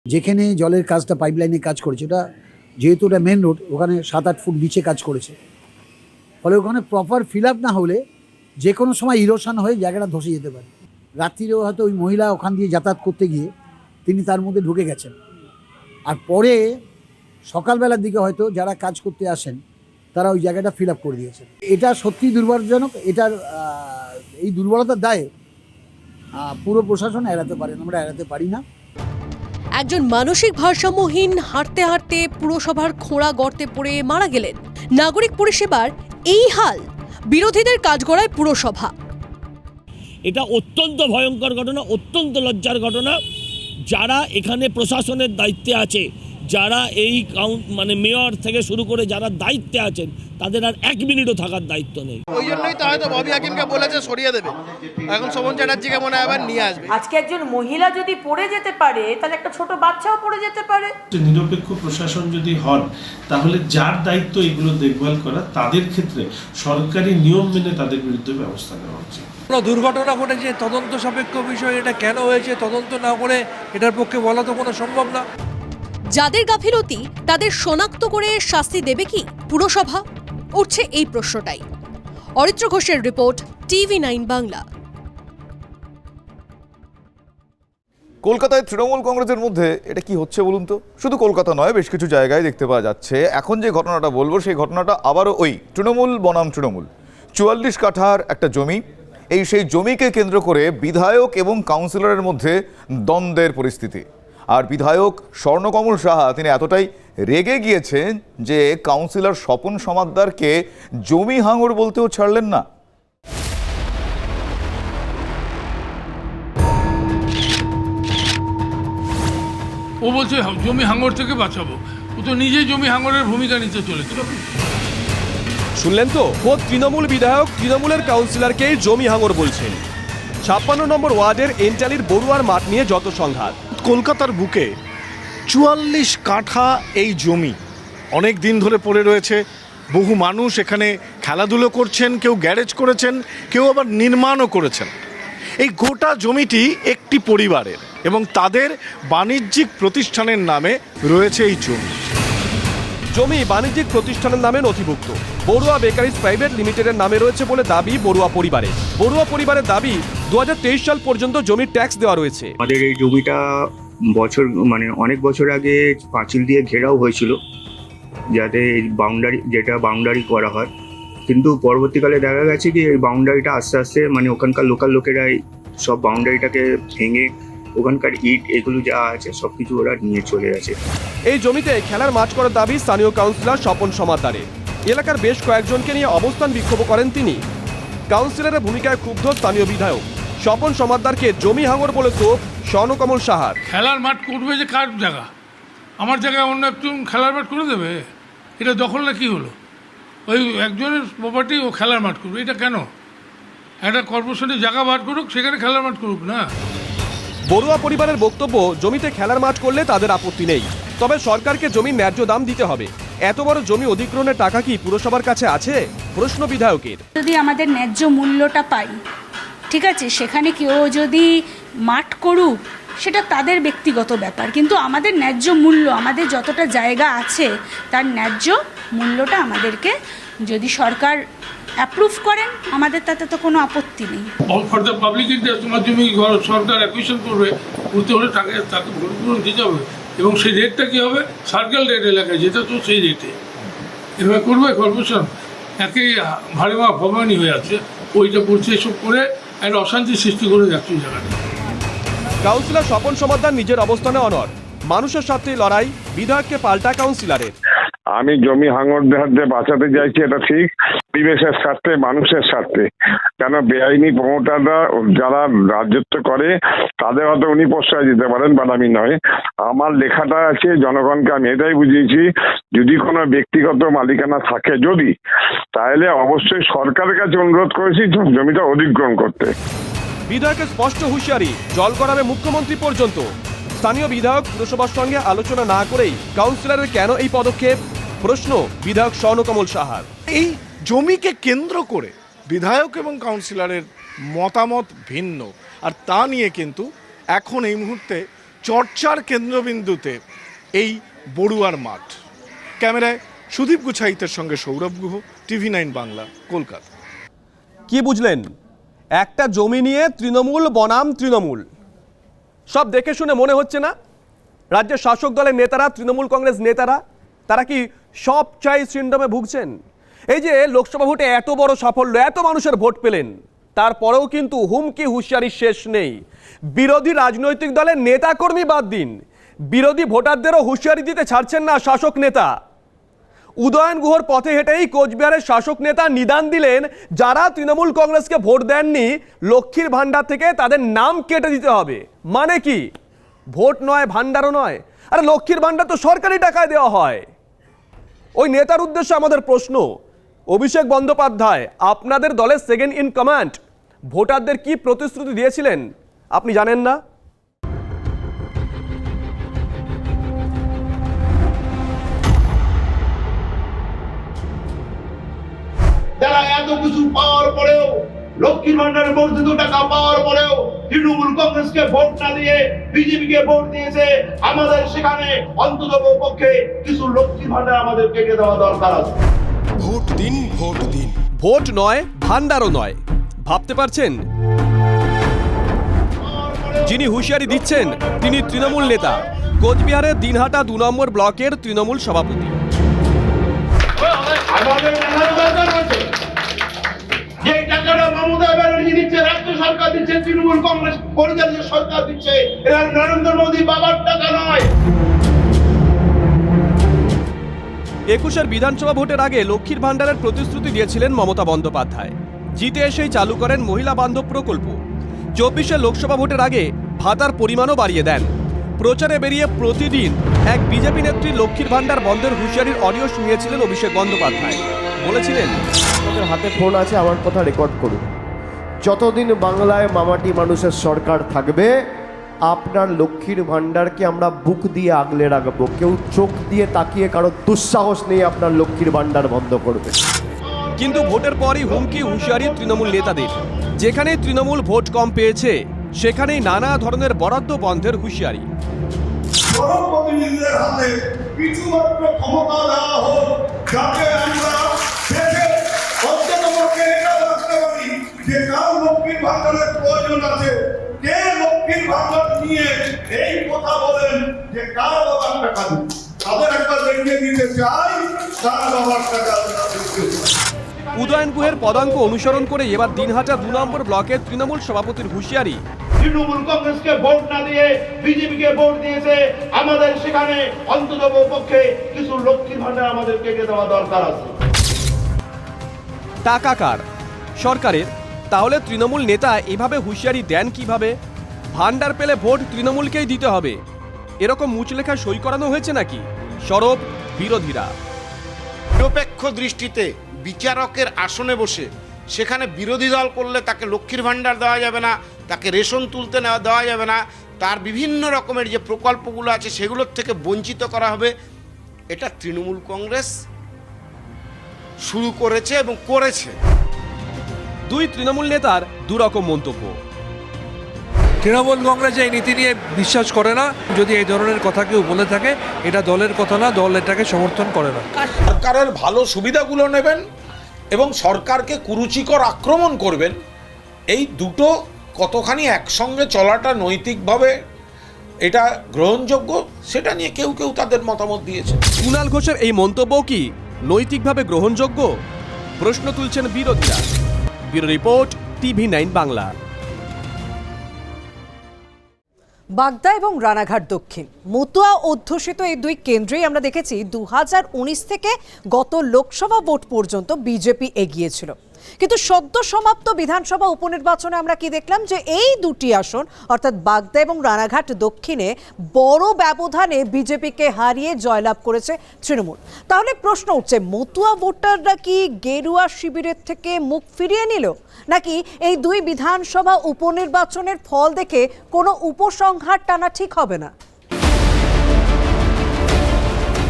যেখানে জলের কাজটা পাইপলাইনে কাজ করেছে, ওটা যেহেতু ওটা মেন রোড, ওখানে 7-8 ফুট নিচে কাজ করেছে। ফলে ওখানে প্রপার ফিল আপ না হলে যে কোনো সময় ইরোশন হয়ে জায়গাটা ধসে যেতে পারে। রাত্রিরেও হয়তো ওই মহিলা ওখান দিয়ে যাতায়াত করতে গিয়ে তিনি তার মধ্যে ঢুকে গেছেন, আর পরে সকালবেলার দিকে হয়তো যারা কাজ করতে আসেন তারা ওই জায়গাটা ফিল আপ করে দিয়েছেন। এটা সত্যি দুর্ভাগ্যজনক। এটার এই দুর্বলতার দায়ে পুরো প্রশাসন এড়াতে পারেন, আমরা এড়াতে পারি না। একজন মানসিক ভারসাম্যহীন হাঁটতে হাঁটতে পুরসভার খোঁড়া গর্তে পড়ে মারা গেলেন। নাগরিক পরিষেবার এই হাল, বিরোধীদের কাঠগড়ায় পুরসভা। এটা অত্যন্ত ভয়ঙ্কর ঘটনা, অত্যন্ত লজ্জার ঘটনা। যারা এখানে প্রশাসনের দায়িত্বে আছে, যারা এই মেয়র থেকে শুরু করে যারা দায়িত্বে আছেন, তাদের আর 1 মিনিটও থাকার দায়িত্ব নেই। ওই জন্যই তো হয়তো ববি হাকিমকে বলেছে সরিয়ে দেবে, এখন শোভন চ্যাটার্জিকে মনে হয় আবার নিয়ে আসবে। আজকে একজন মহিলা যদি পড়ে যেতে পারে, তাহলে একটা ছোট বাচ্চাও পড়ে যেতে পারে। নিরপেক্ষ প্রশাসন যদি হন, তাহলে যার দায়িত্ব এগুলো দেখভাল করা, তাদের ক্ষেত্রে সরকারি নিয়ম মেনে তাদের বিরুদ্ধে ব্যবস্থা নেওয়া উচিত। দুর্ঘটনা ঘটেছে, তদন্ত সাপেক্ষ বিষয়, এটা কেন হয়েছে তদন্ত না করে এটার পক্ষে বলা তো কোনো সম্ভব না। যাদের গাফিলতি তাদের শনাক্ত করে শাস্তি দেবে কি পুরসভা? উঠছে এই প্রশ্নটাই। অরিত্র ঘোষের রিপোর্ট, TV9 বাংলা। কলকাতায় তৃণমূল কংগ্রেসের মধ্যে এটা কি হচ্ছে বলুন তো? শুধু কলকাতা নয়, বেশ কিছু জায়গায় দেখতে পাওয়া যাচ্ছে। এখন যে ঘটনাটা বলবো, সেই ঘটনাটা আবারও ওই তৃণমূল বনাম তৃণমূল। 44 কাঠার একটা জমি, সেই জমিকে কেন্দ্র করে বিধায়ক এবং কাউন্সিলরের মধ্যে দ্বন্দ্বের পরিস্থিতি। আর বিধায়ক স্বর্ণকমল সাহা তিনি এতটাই রেগে গিয়েছেন যে কাউন্সিলর স্বপন সমাদ্দারকে জমি হাঙর বলতেও ছাড়লেন না। ও বলছে জমি হাঙর থেকে বাঁচাবো, ও তো নিজেই জমি হাঙরের ভূমিকা নিতে চলেছিল। শুনলেন তো, খোদ তৃণমূল বিধায়ক তৃণমূলের কাউন্সিলরকেই জমি হাঙর বলছেন। 56 নম্বর ওয়ার্ডের এন্টালির বড়ুয়ার মাঠ নিয়ে যত সংঘাত। কলকাতার বুকে 44 কাঠা এই জমি অনেক দিন ধরে পড়ে রয়েছে। বহু মানুষ এখানে খেলাধুলো করছেন, কেউ গ্যারেজ করেছেন, কেউ আবার নির্মাণও করেছেন। এই গোটা জমিটি একটি পরিবারের এবং তাদের বাণিজ্যিক প্রতিষ্ঠানের নামে রয়েছে এই জমি বাণিজ্যিক প্রতিষ্ঠানের নামে নথিভুক্ত। বড়ুয়া বেকারিজ প্রাইভেট লিমিটেডের নামে রয়েছে বলে দাবি বড়ুয়া পরিবারের। বড়ুয়া পরিবারের দাবি 2023 সাল পর্যন্ত জমির ট্যাক্স দেওয়া রয়েছে। আমাদের এই জমিটা অনেক বছর আগে পাঁচিল দিয়ে ঘেরাও হয়েছিল, যাতে বাউন্ডারি করা হয়। কিন্তু পরবর্তীকালে দেখা গেছে কি এই বাউন্ডারিটা আস্তে আস্তে ওখানকার লোকাল লোকেরাই সব বাউন্ডারিটাকে ভেঙে ওখানকার ইট এগুলো যা আছে সবকিছু ওরা নিয়ে চলে গেছে। এই জমিতে খেলার মাঠ করার দাবি স্থানীয় কাউন্সিলর স্বপন সমাদ্দারের। এলাকার বেশ কয়েকজনকে নিয়ে অবস্থান বিক্ষোভ করেন তিনি। কাউন্সিলরের ভূমিকায় ক্ষুব্ধ স্থানীয় বিধায়ক। স্বপন সমাদ্দারকে জমি হাঙর বলে তোপ স্বর্ণকমল সাহার। খেলার মাঠ করবে যে কার জায়গা? আমার জায়গায় অন্য একজন খেলার মাঠ করে দেবে? এটা দখল না কি হলো? ওই একজনের প্রপার্টি ও খেলার মাঠ করবে, এটা কেন? একটা কর্পোরেশনের জায়গা বার করুক, সেখানে খেলার মাঠ করুক না। বড়ুয়া পরিবারের বক্তব্য, জমিতে খেলার মাঠ করলে তাদের আপত্তি নেই, তবে সরকারকে জমির ন্যায্য দাম দিতে হবে। এত বড় জমি অধিগ্রহণের টাকা কি পুরসভার কাছে আছে? প্রশ্ন বিধায়কের। যদি আমাদের ন্যায্য মূল্যটা পাই, ঠিক আছে, সেখানে কেউ যদি মাঠ করুক সেটা তাদের ব্যক্তিগত ব্যাপার, কিন্তু আমাদের ন্যায্য মূল্য, আমাদের যতটা জায়গা আছে তার ন্যায্য মূল্যটা আমাদেরকে যদি সরকার অ্যাপ্রুভ করেন, আমাদের তাতে তো কোনো আপত্তি নেই। All for the public interest, তোমার জমি সরকার অ্যাকুইজিশন করবে, করতে হলে তাকে ক্ষতিপূরণ দিতে হবে, এবং সেই রেটটা কী হবে? সার্কেল রেট এলাকায় যেটা, তো সেই রেটে এভাবে করবে কর্পোরেশন। একই ভারী ভবানী হয়ে আছে, ওইটা করছে, এসব করে একটা অশান্তি সৃষ্টি করে যাচ্ছে জায়গাটা। কাউন্সিলর স্বপন সমাদ্দার নিজের অবস্থানে অনড়। মানুষের সাথে লড়াই, বিধায়ককে পাল্টা কাউন্সিলরের। আমি জমি হাঙর দিয়ে বাঁচাতে চাইছি, এটা ঠিক, পরিবেশের স্বার্থে, মানুষের স্বার্থে। কেন বেআইনি প্রমোটাররা যারা রাজত্ব করে তাদের হয়তো উনি প্রশ্রয় দিতে পারেন, বাট আমি নয়। আমার লেখাটা আছে জনগণকে, আমি এটাই বুঝিয়েছি, যদি কোনো ব্যক্তিগত মালিকানা থাকে যদি, তাহলে অবশ্যই সরকারের কাছে অনুরোধ করেছি জমিটা অধিগ্রহণ করতে। বিধায়কের স্পষ্ট হুঁশিয়ারি, জল করাবে মুখ্যমন্ত্রী পর্যন্ত। স্থানীয় বিধায়ক পুরসভার সঙ্গে আলোচনা না করেই কাউন্সিলরের কেন এই পদক্ষেপ? প্রশ্ন বিধায়ক স্বর্ণকমল সাহার। এই জমিকে কেন্দ্র করে বিধায়ক এবং কাউন্সিলরের মতামত ভিন্ন, আর তা নিয়ে কিন্তু এখন এই মুহূর্তে চর্চার কেন্দ্রবিন্দুতে এই বড়ুয়ার মাঠ। ক্যামেরায় সুদীপ গুছাইতের সঙ্গে সৌরভ গুহ, TV9 বাংলা, কলকাতা। কি বুঝলেন? একটা জমি নিয়ে তৃণমূল বনাম তৃণমূল, সব দেখে শুনে মনে হচ্ছে না রাজ্যের শাসক দলের নেতারা, তৃণমূল কংগ্রেস নেতারা, তারা কি সব চাই সিন্ড্রোমে ভুগছেন? এই যে লোকসভা ভোটে এত বড় সাফল্য, এত মানুষের ভোট পেলেন, তারপরেও কিন্তু হুমকি হুঁশিয়ারির শেষ নেই। বিরোধী রাজনৈতিক দলের নেতাকর্মী বাদ দিন, বিরোধী ভোটারদেরও হুঁশিয়ারি দিতে ছাড়ছেন না শাসক নেতা। উদয়ন গুহর পথে হেঁটেই কোচবিহারের শাসক নেতা নিদান দিলেন, যারা তৃণমূল কংগ্রেসকে ভোট দেননি লক্ষ্মীর ভান্ডার থেকে তাদের নাম কেটে দিতে হবে। মানে কি? ভোট নয়, ভান্ডারও নয়। আরে লক্ষ্মীর ভান্ডার তো সরকারি টাকায় দেওয়া হয়। ওই নেতার উদ্দেশ্যে আমাদের প্রশ্ন, অভিষেক বন্দ্যোপাধ্যায় আপনাদের দলের সেকেন্ড ইন কমান্ড, ভোটারদের কি প্রতিশ্রুতি দিয়েছিলেন আপনি জানেন না? যারা এত কিছু পাওয়ার পরেও, লক্ষ্মীর ভান্ডারের বর্ধিত টাকা পাওয়ার পরেও তৃণমূল কংগ্রেসকে ভোট না দিয়ে বিজেপিকে ভোট দিয়েছে, আমাদের সেখানে অন্তত পক্ষে কিছু লক্ষ্মীর ভান্ডার আমাদের কেটে দেওয়া দরকার আছে। ভোট দিন, ভোট দিন। ভোট নয়, ভান্ডারও নয়। ভাবতে পারছেন? যিনি হুঁশিয়ারি দিচ্ছেন তিনি তৃণমূল নেতা, কোচবিহারের দিনহাটা 2 নম্বর ব্লকের তৃণমূল সভাপতি। আমাদের দরকার আছে যে টাকাটা মমতা ব্যানার্জি দিচ্ছে, রাজ্য সরকার দিচ্ছে, তৃণমূল কংগ্রেস পরিচালিত সরকার দিচ্ছে, এটা নরেন্দ্র মোদী বাবার টাকা নয়। 21-এর বিধানসভা ভোটের আগে লক্ষ্মীর ভান্ডারের প্রতিশ্রুতি দিয়েছিলেন মমতা বন্দ্যোপাধ্যায়। জিতে এসেই চালু করেন মহিলা বান্ধব প্রকল্প। 24-এর লোকসভা ভোটের আগে ভাতার পরিমাণও বাড়িয়ে দেন। প্রচারে বেরিয়ে প্রতিদিন এক বিজেপি নেত্রী লক্ষ্মীর ভান্ডার বন্ধের হুঁশিয়ারির অডিও শুনিয়েছিলেন অভিষেক বন্দ্যোপাধ্যায়। বলেছিলেন, আপনাদের হাতে ফোন আছে, আমার কথা রেকর্ড করুন। যতদিন বাংলায় মামাটি মানুষের সরকার থাকবে, আপনার লক্ষ্মীর ভান্ডারকে আমরা বুক দিয়ে আগলে রাখবো। কেউ চোখ দিয়ে তাকিয়ে কারো দুঃসাহস নেই আপনার লক্ষ্মীর ভান্ডার বন্ধ করবে। কিন্তু ভোটের পরই হুমকি হুঁশিয়ারি তৃণমূল নেতাদের। যেখানে তৃণমূল ভোট কম পেয়েছে সেখানেই নানা ধরনের বরাদ্দ বন্ধের হুঁশিয়ারি। জনপ্রতিনিধিদের হাতে কিছুমাত্র ক্ষমতা দেওয়া হোক, যাতে আমরা দেশে অন্ততপক্ষে এটা রাখতে পারি যে কার লক্ষ্মীর ভান্ডারের প্রয়োজন আছে, কে লক্ষ্মীর ভান্ডার নিয়ে এই কথা বলেন যে কার বাবার টাকা দিন, তাদের একবার দেখিয়ে দিতে চাই কার বাবার টাকা। উদয়ন গুহের পদাঙ্ক অনুসরণ করে এবার দিনহাটা 2 নম্বর ব্লকের তৃণমূল সভাপতির হুঁশিয়ারি, তৃণমূল কংগ্রেসকে ভোট না দিয়ে বিজেপিকে ভোট দিয়েছে, আমাদের সেখানে অন্তত পক্ষে কিছু লক্ষ্মীর ভান্ডার আমাদের কেটে দেওয়া দরকার আছে। টাকা কার? সরকারের। তাহলে তৃণমূল নেতা এভাবে হুঁশিয়ারি দেন কিভাবে? ভান্ডার পেলে ভোট তৃণমূলকেই দিতে হবে, এরকম মুচলেখা সই করানো হয়েছে নাকি? সরব বিরোধীরা। নিরপেক্ষ দৃষ্টিতে বিচারকের আসনে বসে সেখানে বিরোধী দল করলে তাকে লক্ষ্মীর ভান্ডার দেওয়া যাবে না, তাকে রেশন তুলতে দেওয়া যাবে না, তার বিভিন্ন রকমের যে প্রকল্পগুলো আছে সেগুলোর থেকে বঞ্চিত করা হবে, এটা তৃণমূল কংগ্রেস শুরু করেছে এবং করেছে। দুই তৃণমূল নেতার দুরকম মন্তব্য। তৃণমূল কংগ্রেস এই নীতি নিয়ে বিশ্বাস করে না। যদি এই ধরনের কথা কেউ বলে থাকে, এটা দলের কথা না, দল এটাকে সমর্থন করে না। সরকারের ভালো সুবিধাগুলো নেবেন এবং সরকারকে কুরুচিকর আক্রমণ করবেন, এই দুটো কতখানি একসঙ্গে চলাটা নৈতিকভাবে এটা গ্রহণযোগ্য, সেটা নিয়ে কেউ কেউ তাদের মতামত দিয়েছে। কুণাল ঘোষের এই মন্তব্য কি নৈতিকভাবে গ্রহণযোগ্য? প্রশ্ন তুলছেন বিরোধীরা। Bureau report, TV9 Bangla. বাগদা এবং রানাঘাট দক্ষিণ মতুয়া অধ্যুষিত এই দুই কেন্দ্রেই আমরা দেখেছি 2019 থেকে গত লোকসভা ভোট পর্যন্ত বিজেপি এগিয়েছিল। কিন্তু সদ্য সমাপ্ত বিধানসভা উপনির্বাচনে আমরা কি দেখলাম, যে এই দুটি আসন অর্থাৎ বাগদা এবং রানাঘাট দক্ষিণে বড় ব্যবধানে বিজেপিকে হারিয়ে জয়লাভ করেছে তৃণমূল। তাহলে প্রশ্ন উঠছে, মতুয়া ভোটাররা কি গেরুয়া শিবিরের থেকে মুখ ফিরিয়ে নিল, নাকি এই দুই বিধানসভা উপনির্বাচনের ফল দেখে কোনো উপসংহার টানা ঠিক হবে না?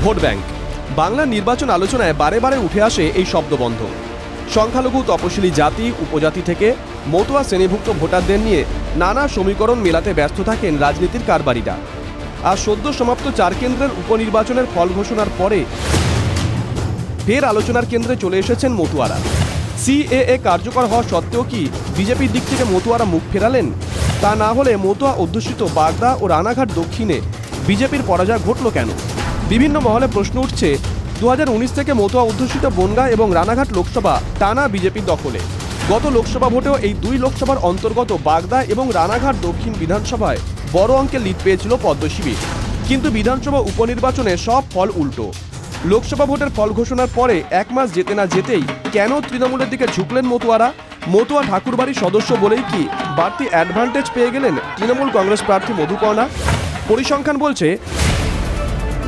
Vote bank. বাংলা নির্বাচন আলোচনায় বারে বারে উঠে আসে এই শব্দবন্ধ। সংখ্যালঘু তপশিলি জাতি উপজাতি থেকে মতুয়া শ্রেণীভুক্ত ভোটারদের নিয়ে নানা সমীকরণ মেলাতে ব্যস্ত থাকেন রাজনীতির কারবারিরা। আর সদ্য সমাপ্ত 4 কেন্দ্রের উপনির্বাচনের ফল ঘোষণার পরে ফের আলোচনার কেন্দ্রে চলে এসেছেন মতুয়ারা। সিএএ কার্যকর হওয়া সত্ত্বেও কি বিজেপির দিক থেকে মতুয়ারা মুখ ফেরালেন? তা না হলে মতুয়া অধ্যুষিত বাগদা ও রানাঘাট দক্ষিণে বিজেপির পরাজয় ঘটল কেন? বিভিন্ন মহলে প্রশ্ন উঠছে। 2019 থেকে মতুয়া অধ্যুষিত বনগাঁ এবং রানাঘাট লোকসভা টানা বিজেপির দখলে। গত লোকসভা ভোটেও এই দুই লোকসভার অন্তর্গত বাগদা এবং রানাঘাট দক্ষিণ বিধানসভায় বড় অঙ্কের লিড পেয়েছিল পদ্মশিবির। কিন্তু বিধানসভা উপনির্বাচনে সব ফল উল্টো। লোকসভা ভোটের ফল ঘোষণার পরে এক মাস যেতে না যেতেই কেন তৃণমূলের দিকে ঝুঁকলেন মতুয়ারা? মতুয়া ঠাকুরবাড়ির সদস্য বলেই কি বাড়তি অ্যাডভান্টেজ পেয়ে গেলেন তৃণমূল কংগ্রেস প্রার্থী মধুপর্ণা? পরিসংখ্যান বলছে,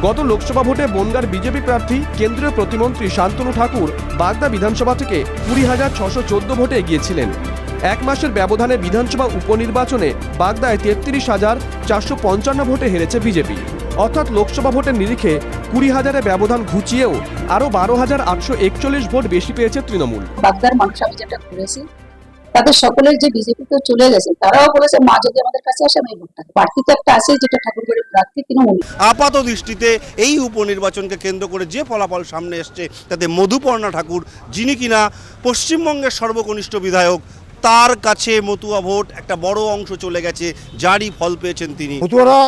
গত লোকসভা ভোটে বনগাঁর বিজেপি প্রার্থী কেন্দ্রীয় প্রতিমন্ত্রী শান্তনু ঠাকুর বাগদা বিধানসভা থেকে 20,614 ভোটে এগিয়েছিলেন। এক মাসের ব্যবধানে বিধানসভা উপনির্বাচনে বাগদায় 33,455 ভোটে হেরেছে বিজেপি। অর্থাৎ লোকসভা ভোটের নিরিখে 20,000-এ ব্যবধান ঘুচিয়েও আরও 12,841 ভোট বেশি পেয়েছে তৃণমূল। বাগদার মানুষ আমি যেটা করেছি, তাদের সকলের যে বিজেপিতে চলে গেছে, তারাও বলেছে মা যদি আমাদের কাছে আসে আমি ভোটটা। প্রার্থী তো একটা আছে, যেটা ঠাকুরবাড়ির প্রার্থী তৃণমূল। আপাত দৃষ্টিতে এই উপনির্বাচনকে কেন্দ্র করে যে ফলাফল সামনে এসছে, তাতে মধুপর্ণা ঠাকুর, যিনি কিনা পশ্চিমবঙ্গের সর্বকনিষ্ঠ বিধায়ক, তার কাছে মতুয়া ভোট একটা বড় অংশ চলে গেছে, যারই ফল পেয়েছেন তিনি। মতুয়ারা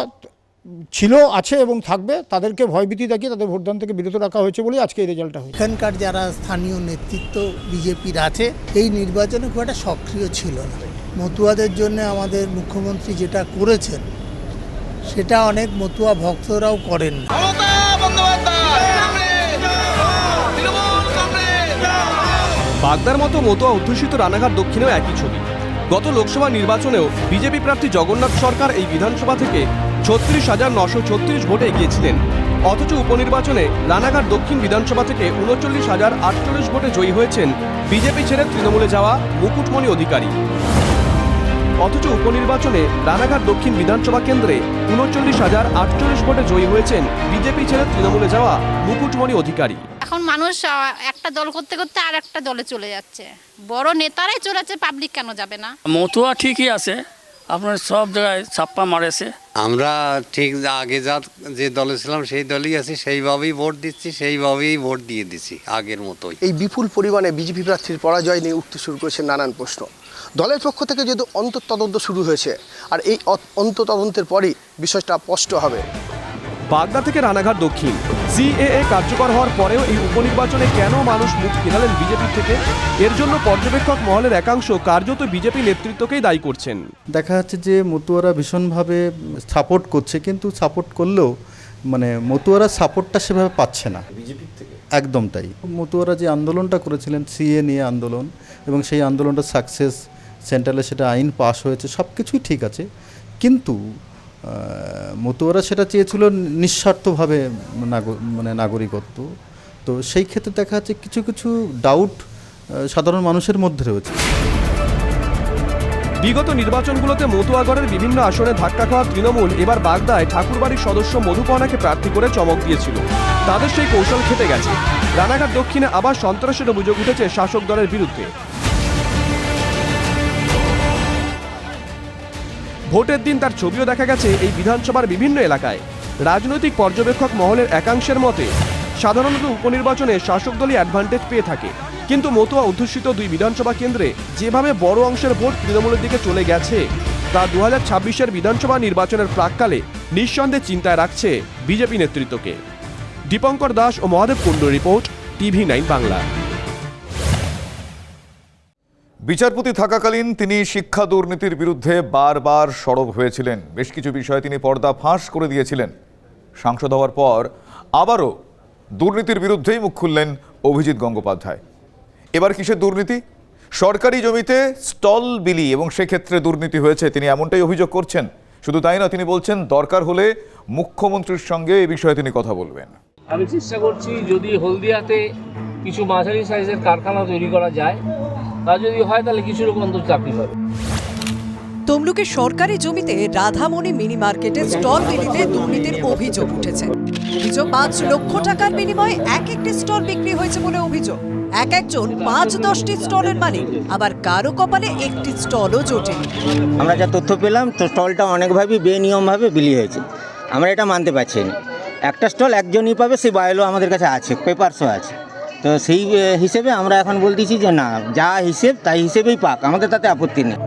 ছিল, আছে এবং থাকবে। তাদেরকে ভয়ভীতি দেখিয়ে তাদের ভোটদান থেকে বিরত রাখা হয়েছে বলে আজকে এই রেজাল্টটা হয়েছে। এখানকার যারা স্থানীয় নেতৃত্ব বিজেপির আছে, এই নির্বাচনে খুব একটা সক্রিয় ছিল না। মতুয়াদের জন্য আমাদের মুখ্যমন্ত্রী যেটা করেছেন, সেটা অনেক মতুয়া ভক্তরাও করেন। বাগদার মতো মতুয়া অধ্যুষিত রানাঘাট দক্ষিণেও একই ছবি। গত লোকসভা নির্বাচনেও বিজেপি প্রার্থী জগন্নাথ সরকার এই বিধানসভা থেকে 36,936 ভোটে এগিয়েছিলেন। অথচ উপনির্বাচনে রানাঘাট দক্ষিণ বিধানসভা থেকে 39,048 ভোটে জয়ী হয়েছেন বিজেপি ছেড়ে তৃণমূলে যাওয়া মুকুটমণি অধিকারী। অথচ উপনির্বাচনে রানাঘাট দক্ষিণ বিধানসভা কেন্দ্রে 39,048 ভোটে জয়ী হয়েছেন বিজেপি ছেড়ে তৃণমূলে যাওয়া মুকুটমণি অধিকারী। এখন মানুষ একটা দল করতে করতে আর একটা দলে চলে যাচ্ছে। বড় নেতারাই চলে যাচ্ছে, পাবলিক কেন যাবে না? মতুয়া ঠিকই আছে, আপনার সব জায়গায় ছাপ্পা মারেছে। আমরা ঠিক আগে যে দলে ছিলাম সেই দলই আছি, সেইভাবেই ভোট দিচ্ছি, সেইভাবেই ভোট দিয়ে দিচ্ছি আগের মতোই। এই বিপুল পরিমাণে বিজেপি প্রার্থীর পরাজয় নিয়ে উঠতে শুরু করেছে নানান প্রশ্ন। দলের পক্ষ থেকে যদি অন্তর্তদন্ত শুরু হয়েছে, আর এই অন্তর্তদন্তের পরই বিষয়টা স্পষ্ট হবে। বাগদা থেকে রানাঘাট দক্ষিণ, সিএএ কার্যকর হওয়ার পরেও এই উপনির্বাচনে কেন মানুষ মুখ ফেরালেন বিজেপি থেকে? এর জন্য পর্যবেক্ষক মহলের একাংশ কার্যত বিজেপি নেতৃত্বকেই দায়ী করছেন। দেখা যাচ্ছে যে মতুয়ারা ভীষণভাবে সাপোর্ট করছে, কিন্তু সাপোর্ট করলেও মানে মতুয়ারা সাপোর্টটা সেভাবে পাচ্ছে না বিজেপির থেকে। একদম তাই। মতুয়ারা যে আন্দোলনটা করেছিলেন, সিএ নিয়ে আন্দোলন, এবং সেই আন্দোলনটা সাকসেস, সেন্ট্রালে সেটা আইন পাস হয়েছে, সব কিছুই ঠিক আছে, কিন্তু মতুয়ারা সেটা চেয়েছিল নিঃস্বার্থভাবে মানে নাগরিকত্ব। তো সেই ক্ষেত্রে দেখা যাচ্ছে কিছু কিছু ডাউট সাধারণ মানুষের মধ্যে রয়েছে। বিগত নির্বাচনগুলোতে মতুয়াগড়ের বিভিন্ন আসনে ধাক্কা খাওয়া তৃণমূল এবার বাগদায় ঠাকুরবাড়ির সদস্য মধুপর্ণাকে প্রার্থী করে চমক দিয়েছিল। তাদের সেই কৌশল খেতে গেছে। রানাঘাট দক্ষিণে আবার সন্ত্রাসের অভিযোগ উঠেছে শাসক দলের বিরুদ্ধে। ভোটের দিন তার ছবিও দেখা গেছে এই বিধানসভার বিভিন্ন এলাকায়। রাজনৈতিক পর্যবেক্ষক মহলের একাংশের মতে সাধারণত উপনির্বাচনে শাসক দলই অ্যাডভান্টেজ পেয়ে থাকে, কিন্তু মতুয়া অধ্যুষিত দুই বিধানসভা কেন্দ্রে যেভাবে বড় অংশের ভোট তৃণমূলের দিকে চলে গেছে, তা 2026-এর বিধানসভা নির্বাচনের প্রাক্কালে নিঃসন্দেহে চিন্তায় রাখছে বিজেপি নেতৃত্বকে। দীপঙ্কর দাস ও মহাদেব কুণ্ডুর রিপোর্ট, TV9 বাংলা। বিচারপতি থাকাকালীন তিনি শিক্ষা দুর্নীতির বিরুদ্ধে বারবার সরব হয়েছিলেন। বেশ কিছু বিষয়ে তিনি পর্দা ফাঁস করে দিয়েছিলেন। সাংসদ হওয়ার পর আবারও দুর্নীতির বিরুদ্ধেই মুখ খুললেন অভিজিৎ গঙ্গোপাধ্যায়। এবার কিসের দুর্নীতি? সরকারি জমিতে স্টল বিলি, এবং সেক্ষেত্রে দুর্নীতি হয়েছে তিনি এমনটাই অভিযোগ করছেন। শুধু তাই না, তিনি বলছেন দরকার হলে মুখ্যমন্ত্রীর সঙ্গে এই বিষয়ে তিনি কথা বলবেন। আমি চেষ্টা করছি যদি হলদিয়াতে কিছু মাঝারি সাইজের কারখানা তৈরি করা যায়, তা যদি হয় তাহলে কিছু লোক অন্তত চাকরি পাবে। তমলুকের সরকারি জমিতে রাধামণি মিনি মার্কেটে স্টল বিলিতে দুর্নীতির অভিযোগ উঠেছে। অভিযোগ 5 লক্ষ টাকার বিনিময়ে একটি স্টল বিক্রি হয়েছে বলে অভিযোগ। একজন 5-10টি স্টলের মালিক, আবার কারো কপালে একটি স্টলও জোটেনি। আমরা যা তথ্য পেলাম, তো স্টলটা অনেকভাবে বেনিয়মভাবে বিলি হয়েছে। আমরা এটা মানতে পারছি না। একটা স্টল একজনই পাবে, সেই বায়োলো আমাদের কাছে আছে, পেপারসও আছে। তো তো সেই হিসেবে আমরা এখন বলতেছি যে না, যা হিসেব তাই হিসেবেই পাক, আমাদের তাতে আপত্তি নেই।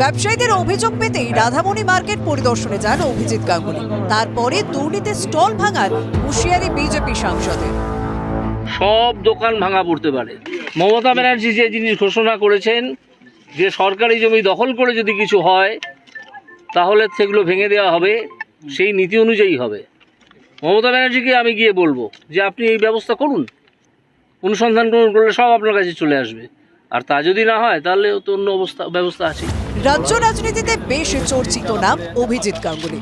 ব্যবসায়ীদের অভিযোগ পেতেই রাধামণি মার্কেট পরিদর্শনে যান অভিজিৎ গাঙ্গুলি। তারপরে দুর্নীতির স্টল ভাঙার হুঁশিয়ারি বিজেপি সাংসদের। সব দোকান ভাঙা পড়তে পারে। মমতা ব্যানার্জি যে জিনিস ঘোষণা করেছেন যে সরকারি জমি দখল করে যদি কিছু হয় তাহলে সেগুলো ভেঙে দেওয়া হবে, সেই নীতি অনুযায়ী হবে। মমতা ব্যানার্জিকে আমি গিয়ে বলবো যে আপনি এই ব্যবস্থা করুন, অনুসন্ধান করলে সব আপনার কাছে চলে আসবে। আর তা যদি না হয় তাহলে তো অন্য ব্যবস্থা আছে। রাজ্য রাজনীতিতে বেশ চর্চিত নাম অভিজিৎ গাঙ্গুলি।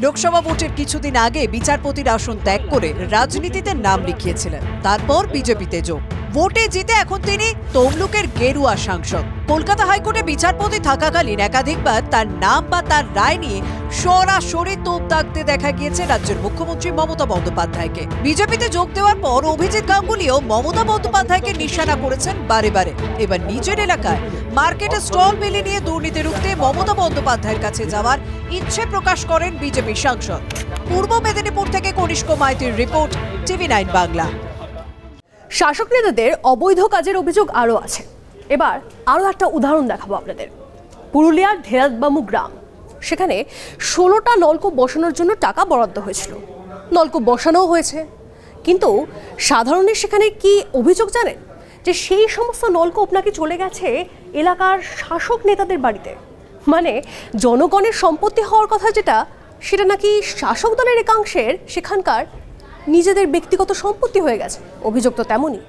লোকসভা ভোটের কিছুদিন আগে বিচারপতির আসন ত্যাগ করে রাজনীতিতে নাম লিখিয়েছিলেন, তারপর বিজেপিতে যোগ। ভোটে জিতে এখন তিনি তমলুকের গেরুয়া সাংসদ। কলকাতা হাইকোর্টে বিচারপতি থাকাকালীন একাধিকবার তার নাম বা তার রায় নিয়ে সরাসরি তোপ দাগতে দেখা গিয়েছে রাজ্যের মুখ্যমন্ত্রী মমতা বন্দ্যোপাধ্যায়কে। বিজেপিতে যোগ দেওয়ার পর অভিজিৎ গাঙ্গুলিও মমতা বন্দ্যোপাধ্যায়কে নিশানা করেছেন বারে বারে। এবার নিজের এলাকায় মার্কেটে স্টল মেলে নিয়ে দুর্নীতি রুখতে মমতা বন্দ্যোপাধ্যায়ের কাছে যাওয়ার ইচ্ছে প্রকাশ করেন বিজেপি সাংসদ। পূর্ব মেদিনীপুর থেকে কনিষ্ক মাইতির রিপোর্ট, TV9 বাংলা। শাসক নেতাদের অবৈধ কাজের অভিযোগ আরও আছে। এবার আরও একটা উদাহরণ দেখাবো আপনাদের। পুরুলিয়ার ধেরাতবামু গ্রাম, সেখানে 16টা নলকূপ বসানোর জন্য টাকা বরাদ্দ হয়েছিল। নলকূপ বসানোও হয়েছে, কিন্তু সাধারণের সেখানে কি অভিযোগ জানেন? যে সেই সমস্ত নলকূপ নাকি চলে গেছে এলাকার শাসক নেতাদের বাড়িতে। মানে জনগণের সম্পত্তি হওয়ার কথা যেটা, সেটা নাকি শাসক দলের একাংশের সেখানকার নিজেদের ব্যক্তিগত সম্পত্তি হয়ে গেছে। অভিযোগ তো তেমনই।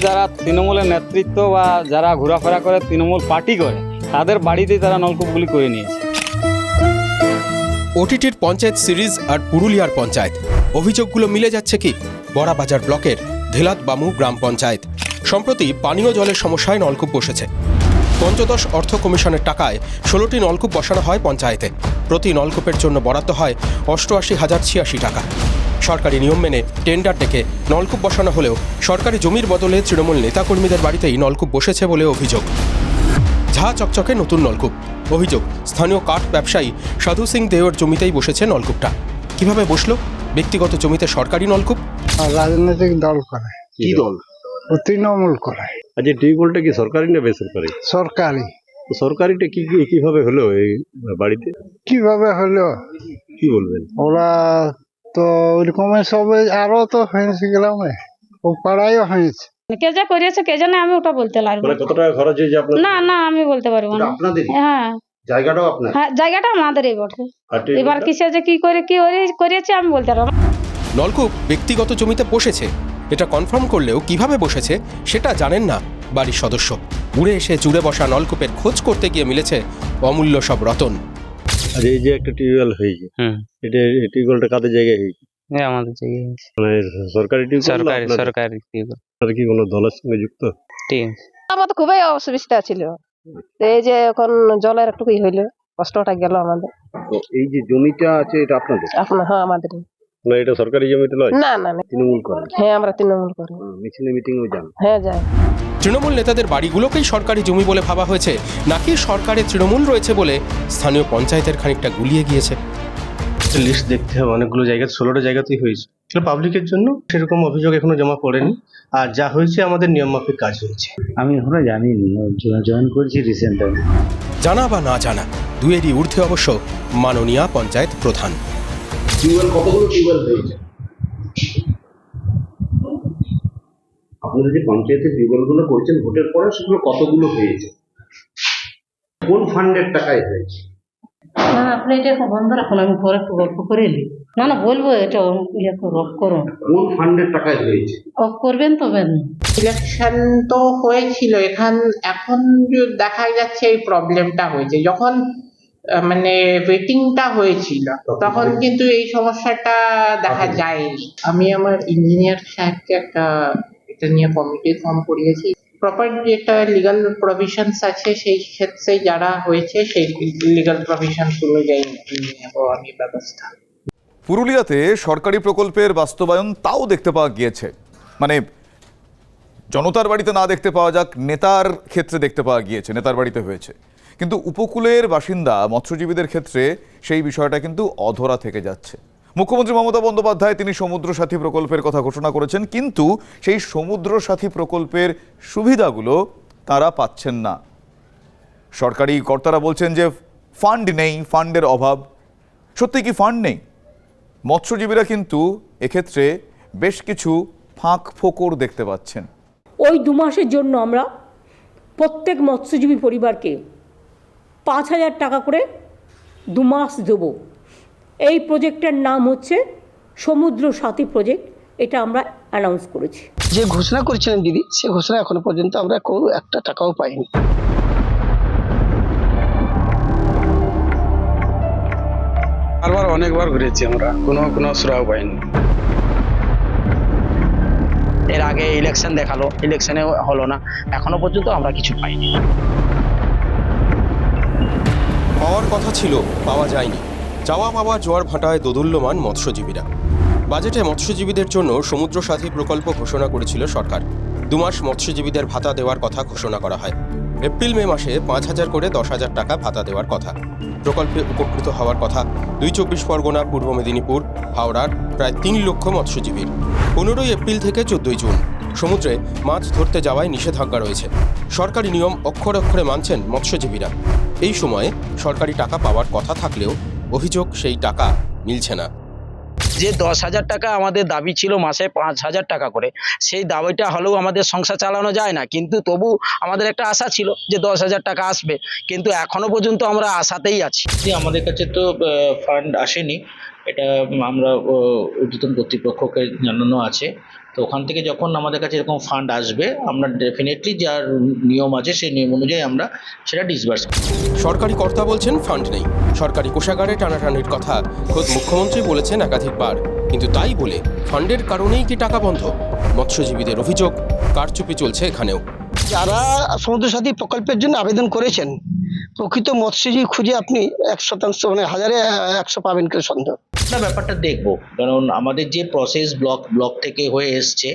যারা তৃণমূলের নেতৃত্ব বা যারা ঘোরাফেরা করে, তৃণমূল পার্টি করে, তাদের বাড়িতেই তারা নলকূপগুলি করে নিয়েছে। ওটিটির পঞ্চায়েত সিরিজ আর পুরুলিয়ার পঞ্চায়েত, অভিযোগগুলো মিলে যাচ্ছে কি? বড়াবাজার ব্লকের ধেলাতবামু গ্রাম পঞ্চায়েত সম্প্রতি পানীয় জলের সমস্যায় নলকূপ বসেছে। পঞ্চদশ অর্থ কমিশনের টাকায় 16টি নলকূপ বসানো হয় পঞ্চায়েতে। প্রতি নলকূপের জন্য বরাদ্দ হয় 88,086 টাকা। সরকারি নিয়ম মেনে টেন্ডার ডেকে নলকূপ বসানো হলেও সরকারি জমির বদলে তৃণমূল নেতাকর্মীদের বাড়িতেই নলকূপ বসেছে বলে অভিযোগ। ঝা চকচকে নতুন নলকূপ। অভিযোগ, স্থানীয় কাঠ ব্যবসায়ী সাধু সিং দেওর জমিতেই বসেছে নলকূপটা। কিভাবে বসলো? ব্যক্তিগত জমিতে সরকারি নলকূপ? রাজনৈতিক দল করে। কি দল? তৃণমূল করে। আচ্ছা, টিউবওয়েলটা কি সরকারি না বেসরকারি? সরকারি। সরকারিটা কিভাবে হলো এই বাড়িতে? কিভাবে হলো কি বলবেন? ওরা তো ওইরকমের সব আরো তো হয়েছে গ্রামে, ও পাড়ায়ও হয়েছে। কে যা করিয়েছে কে জানে, আমি ওটা বলতে পারবো মানে কত টাকা খরচ হয়েছে আপনার? না না, আমি বলতে পারবো না। হ্যাঁ, জায়গাটাও আপনার? হ্যাঁ, জায়গাটা আমাদেরই বটে। এবার কিসে যে কি করেছে আমি বলতে পারবো না। নলকূপ ব্যক্তিগত জমিতে বসেছে, এটা কনফার্ম করলেও কিভাবে বসেছে সেটা জানেন না বাড়ির সদস্য। উড়ে এসে জুড়ে বসা নলকূপের খোঁজ করতে গিয়ে মিলেছে অমূল্য সব রতন। আর এই যে একটা টিউবওয়েল হয়েছে, এটা টিউবওয়েলটা কাদের জায়গায় হয়েছে? আমাদের জায়গায় হয়েছে। মানে সরকারি টিউবওয়েল? সরকারি টিউবওয়েল। আর কি কোনো দলের সঙ্গে যুক্ত? ঠিক। আমার তো খুবই অসুবিধা ছিল, এই যে এখন জলের একটু হইলো, কষ্টটা গেল আমাদের। তো এই যে জমিটা আছে এটা আপনাদের? হ্যাঁ, আমাদের। না, এটা সরকারি জমিতে নয়? না না, তৃণমূল করে? হ্যাঁ, আমরা তৃণমূল করি। মিছিলে মিটিংও যান? হ্যাঁ, যাই। তৃণমূল নেতাদের বাড়িগুলোকেই সরকারি জমি বলে ভাবা হয়েছে, নাকি সরকারে তৃণমূল রয়েছে বলে স্থানীয় পঞ্চায়েতের খানিকটা গুলিয়ে গিয়েছে। লিস্ট দেখতে হবে, অনেকগুলো জায়গায় 16টা জায়গাতেই হয়েছে। পাবলিকের জন্য সেরকম অভিযোগ এখনো জমা পড়েনি, আর যা হয়েছে আমাদের নিয়ম মাফিক কাজ হয়েছে। আমি এখনো জানিনি, জয়েন করেছি রিসেন্ট। জানা বা না জানা, দুয়েরই ঊর্ধ্বে অবশ্য মাননীয়া পঞ্চায়েত প্রধান। টিউবওয়েল কতগুলো টিউবওয়েল হয়েছে? আপনারা যে পঞ্চায়েতের টিউবওয়েলগুলো করছেন ভোটের পরে, সেগুলো কতগুলো হয়েছে? কোন ফান্ডের টাকায় হয়েছে? না, আপনি এটা বন্ধ রাখুন, আমি পরে একটু গল্প করে নিই। না না, বলবো এটা অফ করুন। কোন ফান্ডের টাকায় হয়েছে? অফ করবেন তবে। ইলেকশন তো হয়েছিল, এখন দেখা যাচ্ছে এই প্রবলেমটা হয়েছে। যখন মানে ওয়েটিংটা হয়েছিল তখন কিন্তু এই সমস্যাটা দেখা যায়নি। আমি আমার ইঞ্জিনিয়ার সাহেবকে এটা নিয়ে কমিটি ফর্ম করিয়েছি। প্রপার যেটা লিগাল প্রভিশনস আছে সেই ক্ষেত্রে যারা হয়েছে সেই লিগাল প্রভিশনস অনুযায়ী নেব আমি ব্যবস্থা। পুরুলিয়াতে সরকারি প্রকল্পের বাস্তবায়ন তাও দেখতে পাওয়া গিয়েছে, মানে জনতার বাড়িতে না দেখতে পাওয়া যাক, নেতার ক্ষেত্রে দেখতে পাওয়া গিয়েছে, নেতার বাড়িতে হয়েছে। কিন্তু উপকূলের বাসিন্দা মৎস্যজীবীদের ক্ষেত্রে সেই বিষয়টা কিন্তু অধরা থেকে যাচ্ছে। মুখ্যমন্ত্রী মমতা বন্দ্যোপাধ্যায় তিনি সমুদ্র সাথী প্রকল্পের কথা ঘোষণা করেছেন, কিন্তু সেই সমুদ্র সাথী প্রকল্পের সুবিধাগুলো তারা পাচ্ছেন না। সরকারি কর্তারা বলছেন যে ফান্ড নেই, ফান্ডের অভাব। সত্যি কি ফান্ড নেই? মৎস্যজীবীরা কিন্তু এক্ষেত্রে বেশ কিছু ফাঁক ফোকর দেখতে পাচ্ছেন। ওই 2 মাসের জন্য আমরা প্রত্যেক মৎস্যজীবী পরিবারকে 5,000 টাকা করে 2 মাস দেব। এই প্রজেক্টের নাম হচ্ছে সমুদ্র সাথী প্রজেক্ট। এটা আমরা অ্যানাউন্স করেছি। যে ঘোষণা করেছিলেন দিদি, সে ঘোষণা এখনো পর্যন্ত আমরা কোনো একটা টাকাও পাইনি। বারবার অনেকবার ঘুরেছি আমরা, কোনো সুরাও পাইনি। এর আগে ইলেকশন দেখালো, ইলেকশনে হলো না, এখনো পর্যন্ত আমরা কিছু পাইনি। পাওয়ার কথা ছিল, পাওয়া যায়নি। চাওয়া পাওয়া জোয়ার ভাটায় দোদুল্যমান মৎস্যজীবীরা। বাজেটে মৎস্যজীবীদের জন্য সমুদ্র সাথী প্রকল্প ঘোষণা করেছিল সরকার। 2 মাস মৎস্যজীবীদের ভাতা দেওয়ার কথা ঘোষণা করা হয়। এপ্রিল মে মাসে 5,000 করে 10,000 টাকা ভাতা দেওয়ার কথা। প্রকল্পে উপকৃত হওয়ার কথা 2 চব্বিশ পরগনা, পূর্ব মেদিনীপুর, হাওড়ার প্রায় 3 লক্ষ মৎস্যজীবীর। 15 এপ্রিল থেকে 14 জুন সমুদ্রে মাছ ধরতে যাওয়ায় নিষেধাজ্ঞা রয়েছে। সরকারি নিয়ম অক্ষরে অক্ষরে মানছেন মৎস্যজীবীরা। এই সময়ে সরকারি টাকা পাওয়ার কথা থাকলেও অভিযোগ সেই টাকা মিলছে না। যে 10,000 টাকা আমাদের দাবি ছিল মাসে 5,000 টাকা করে, সেই দাবিটা হলেও আমাদের সংসার চালানো যায় না, কিন্তু তবু আমাদের একটা আশা ছিল যে 10,000 টাকা আসবে, কিন্তু এখনো পর্যন্ত আমরা আশাতেই আছি। আমাদের কাছে তো ফান্ড আসেনি, এটা আমরা ঊর্ধ্বতন কর্তৃপক্ষকে জানানো আছে। তো ওখান থেকে যখন আমাদের কাছে এরকম ফান্ড আসবে, আমরা ডেফিনেটলি যার নিয়ম আছে সেই নিয়ম অনুযায়ী আমরা সেটা ডিসবার্স করব। সরকারি কর্তা বলছেন ফান্ড নেই। সরকারি কোষাগারে টানাটানির কথা খোদ মুখ্যমন্ত্রী বলেছেন একাধিকবার, কিন্তু তাই বলে ফান্ডের কারণেই কি টাকা বন্ধ? মৎস্যজীবীদের অভিযোগ কারচুপি চলছে এখানেও। যারা সমুদ্র সাথী প্রকল্পের জন্য আবেদন করেছেন, প্রকৃত মৎস্যজীবী খুঁজে আপনি 100% মানে 1000-এ 100 পাবেন কেউ সন্দেহ। ব্যাপারটা দেখবো, কারণ আমাদের যে প্রসেস ব্লক থেকে হয়ে এসছে,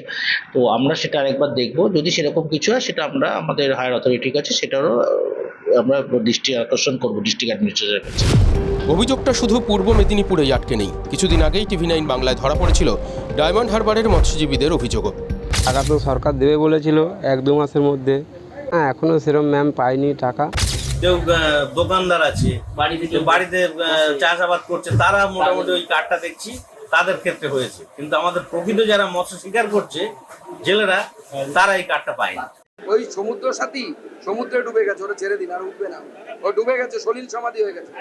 তো আমরা সেটা আরেকবার দেখবো। যদি সেরকম কিছু হয় সেটা আমরা আমাদের হায়ার অথরিটির কাছে সেটারও আমরা দৃষ্টি আকর্ষণ করবো ডিস্ট্রিক্ট অ্যাডমিনিস্ট্রেটরের কাছে। অভিযোগটা শুধু পূর্ব মেদিনীপুরেই আটকে নেই। কিছুদিন আগেই TV9 বাংলায় ধরা পড়েছিল ডায়মন্ড হারবারের মৎস্যজীবীদের অভিযোগও। টাকা তো সরকার দেবে বলেছিল 1-2 মাসের মধ্যে, এখনো সেরকম ম্যাম পাইনি টাকা। কেউ দোকানদার আছে, বাড়িতে চাষাবাদ করছে, তারা মোটামুটি ওই কার্ডটা দেখছি তাদের ক্ষেত্রে হয়েছে, কিন্তু আমাদের প্রকৃত যারা মৎস্য শিকার করছে জেলেরা, তারা এই কার্ডটা পায়নি। ওই সমুদ্র সাথী সমুদ্রে ডুবে গেছে, ওরা ছেড়ে দিন, আর উঠবে না, ও ডুবে গেছে, সলিল সমাধি হয়ে গেছে।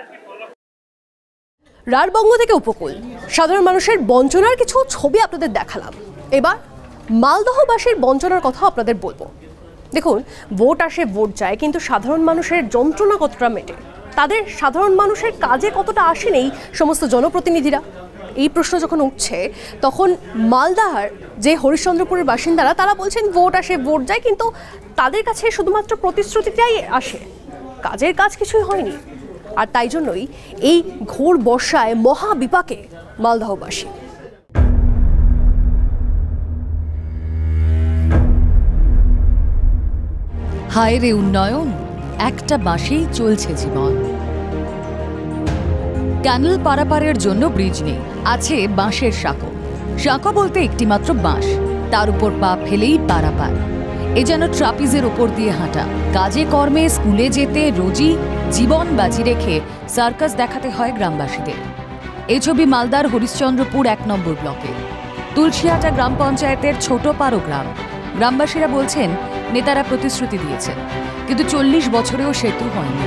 রাঢ়বঙ্গ থেকে উপকূল, সাধারণ মানুষের বঞ্চনার কিছু ছবি আপনাদের দেখালাম। এবার মালদহবাসীর বঞ্চনার কথা আপনাদের বলবো। দেখুন, ভোট আসে ভোট যায়, কিন্তু সাধারণ মানুষের যন্ত্রণা কতটা মেটে, তাদের সাধারণ মানুষের কাজে কতটা আসেন এই সমস্ত জনপ্রতিনিধিরা, এই প্রশ্ন যখন উঠছে, তখন মালদার যে হরিশ্চন্দ্রপুরের বাসিন্দারা তারা বলছেন ভোট আসে ভোট যায়, কিন্তু তাদের কাছে শুধুমাত্র প্রতিশ্রুতিটাই আসে, কাজের কাজ কিছুই হয়নি। আর তাই জন্যই এই ঘোর বর্ষায় মহা বিপাকে মালদহবাসী। হায় রে উন্নয়ন, একটা বাঁশেই চলছে জীবন। ক্যানেল পারাপারের জন্য ব্রিজ নেই, আছে বাঁশের সাঁকো। সাঁকো বলতে একটিমাত্র বাঁশ, তার উপর পা ফেলেই পারাপার। এ যেন ট্রাপিজের ওপর দিয়ে হাঁটা। কাজে কর্মে, স্কুলে যেতে রোজই জীবন বাজি রেখে সার্কাস দেখাতে হয় গ্রামবাসীদের। এই ছবি মালদার হরিশ্চন্দ্রপুর 1 নম্বর ব্লকে তুলসিহাটা গ্রাম পঞ্চায়েতের ছোট পারো গ্রাম। গ্রামবাসীরা বলছেন নেতারা প্রতিশ্রুতি দিয়েছেন, কিন্তু 40 বছরেও সেতু হয়নি।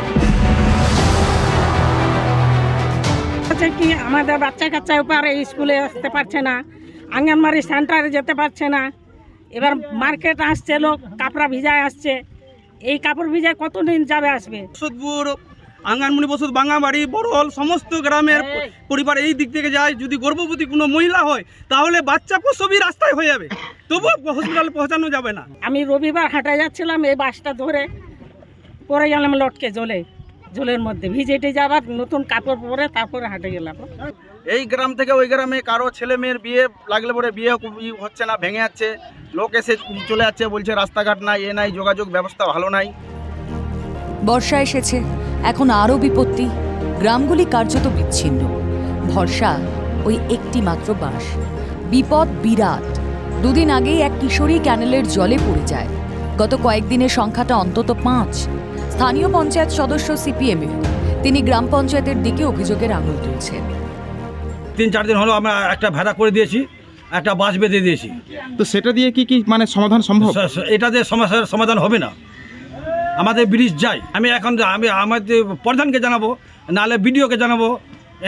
কি আমাদের বাচ্চা কাচ্চা উপরে স্কুলে আসতে পারছে না, আঙ্গনবাড়ি সেন্টারে যেতে পারছে না। এবার মার্কেট আসছে, লোক কাপড় ভিজায় আসছে, এই কাপড় ভিজায় কতদিন যাবে আসবে? বসুদপুর, আঙ্গানমণি বসুদ, বাঙাবাড়ি, বড়ল সমস্ত গ্রামের পরিবার এই দিক থেকে যায়। যদি গর্ভবতী কোনো মহিলা হয় তাহলে বাচ্চা প্রসবই রাস্তায় হয়ে যাবে, তবুও হসপিটালে পৌঁছানো যাবে না। আমি রবিবার হাঁটা যাচ্ছিলাম, এই বাসটা ধরে পরে গেলাম লটকে জলের মধ্যে, ভিজেটে যাবার নতুন কাপড় পরে তারপরে হাঁটে গেলাম। এই গ্রাম থেকে ওই গ্রামে কারো ছেলে মেয়ের বিয়ে লাগলে পরে বিয়ে হচ্ছে না, ভেঙে যাচ্ছে, লোক এসে চলে যাচ্ছে, বলছে রাস্তাঘাট নাই, এ নাই, যোগাযোগ ব্যবস্থা ভালো নাই। বর্ষা এসেছে, এখন আরও বিপত্তি, গ্রামগুলি কার্যত বিচ্ছিন্ন। ভরসা ওই একটি মাত্র বাঁশ। বিপদ বিরাট। দুদিন আগেই এক কিশোরী ক্যানেলের জলে পড়ে যায়। গত কয়েকদিনের সংখ্যাটা অন্তত 5। স্থানীয় পঞ্চায়েত সদস্য সিপিএমের, তিনি গ্রাম পঞ্চায়েতের দিকে অভিযোগের আঙুল তুলছেন। 3-4 দিন হলো আমরা একটা ভেড়া করে দিয়েছি, একটা বাঁশ বেঁধে দিয়েছি। তো সেটা দিয়ে কি মানে সমাধান সম্ভব? এটাতে সমস্যার সমাধান হবে না। আমাদের ব্রিজ যাই, আমি আমাদের প্রধানকে জানাবো, নাহলে বিডিওকে জানাবো,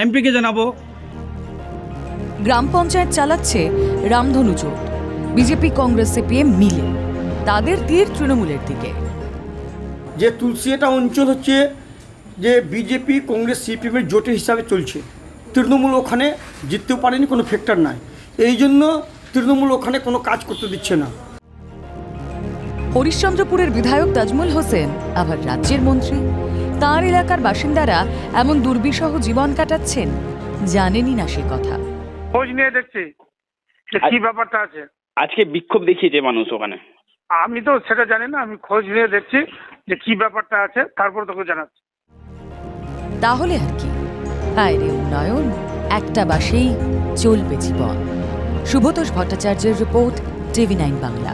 এমপিকে জানাবো। গ্রাম পঞ্চায়েত চালাচ্ছে রামধনু জোট, বিজেপি কংগ্রেস সিপিএম মিলে। তাদের তীর তৃণমূলের দিকে। যে তুলসিয়াটা অঞ্চল হচ্ছে যে বিজেপি কংগ্রেস সিপিএমের জোটের হিসাবে চলছে। তৃণমূল ওখানে জিততেও পারেনি, কোনো ফ্যাক্টর নাই। এই জন্য তৃণমূল ওখানে কোনো কাজ করতে দিচ্ছে না। হরিশ্চন্দ্রপুরের বিধায়ক তাজমুল হোসেন আবার রাজ্যের মন্ত্রী। তার এলাকার বাসিন্দারা এমন দুর্বিষহ জীবন কাটাচ্ছেন, জানেনই না সে কথা। খোঁজ নিয়ে দেখছি কি ব্যাপারটা আছে। আজকে বিক্ষোভ দেখিয়েছে মানুষ ওখানে। আমি তো সেটা জানি না, আমি খোঁজ নিয়ে দেখছি যে কি ব্যাপারটা আছে, তারপর তোকে জানাচ্ছি। তাহলে আর কি, আয়রে উন্নয়ন, একটা বাসেই চলবে জীবন। শুভতোষ ভট্টাচার্যের রিপোর্ট, TV9 বাংলা।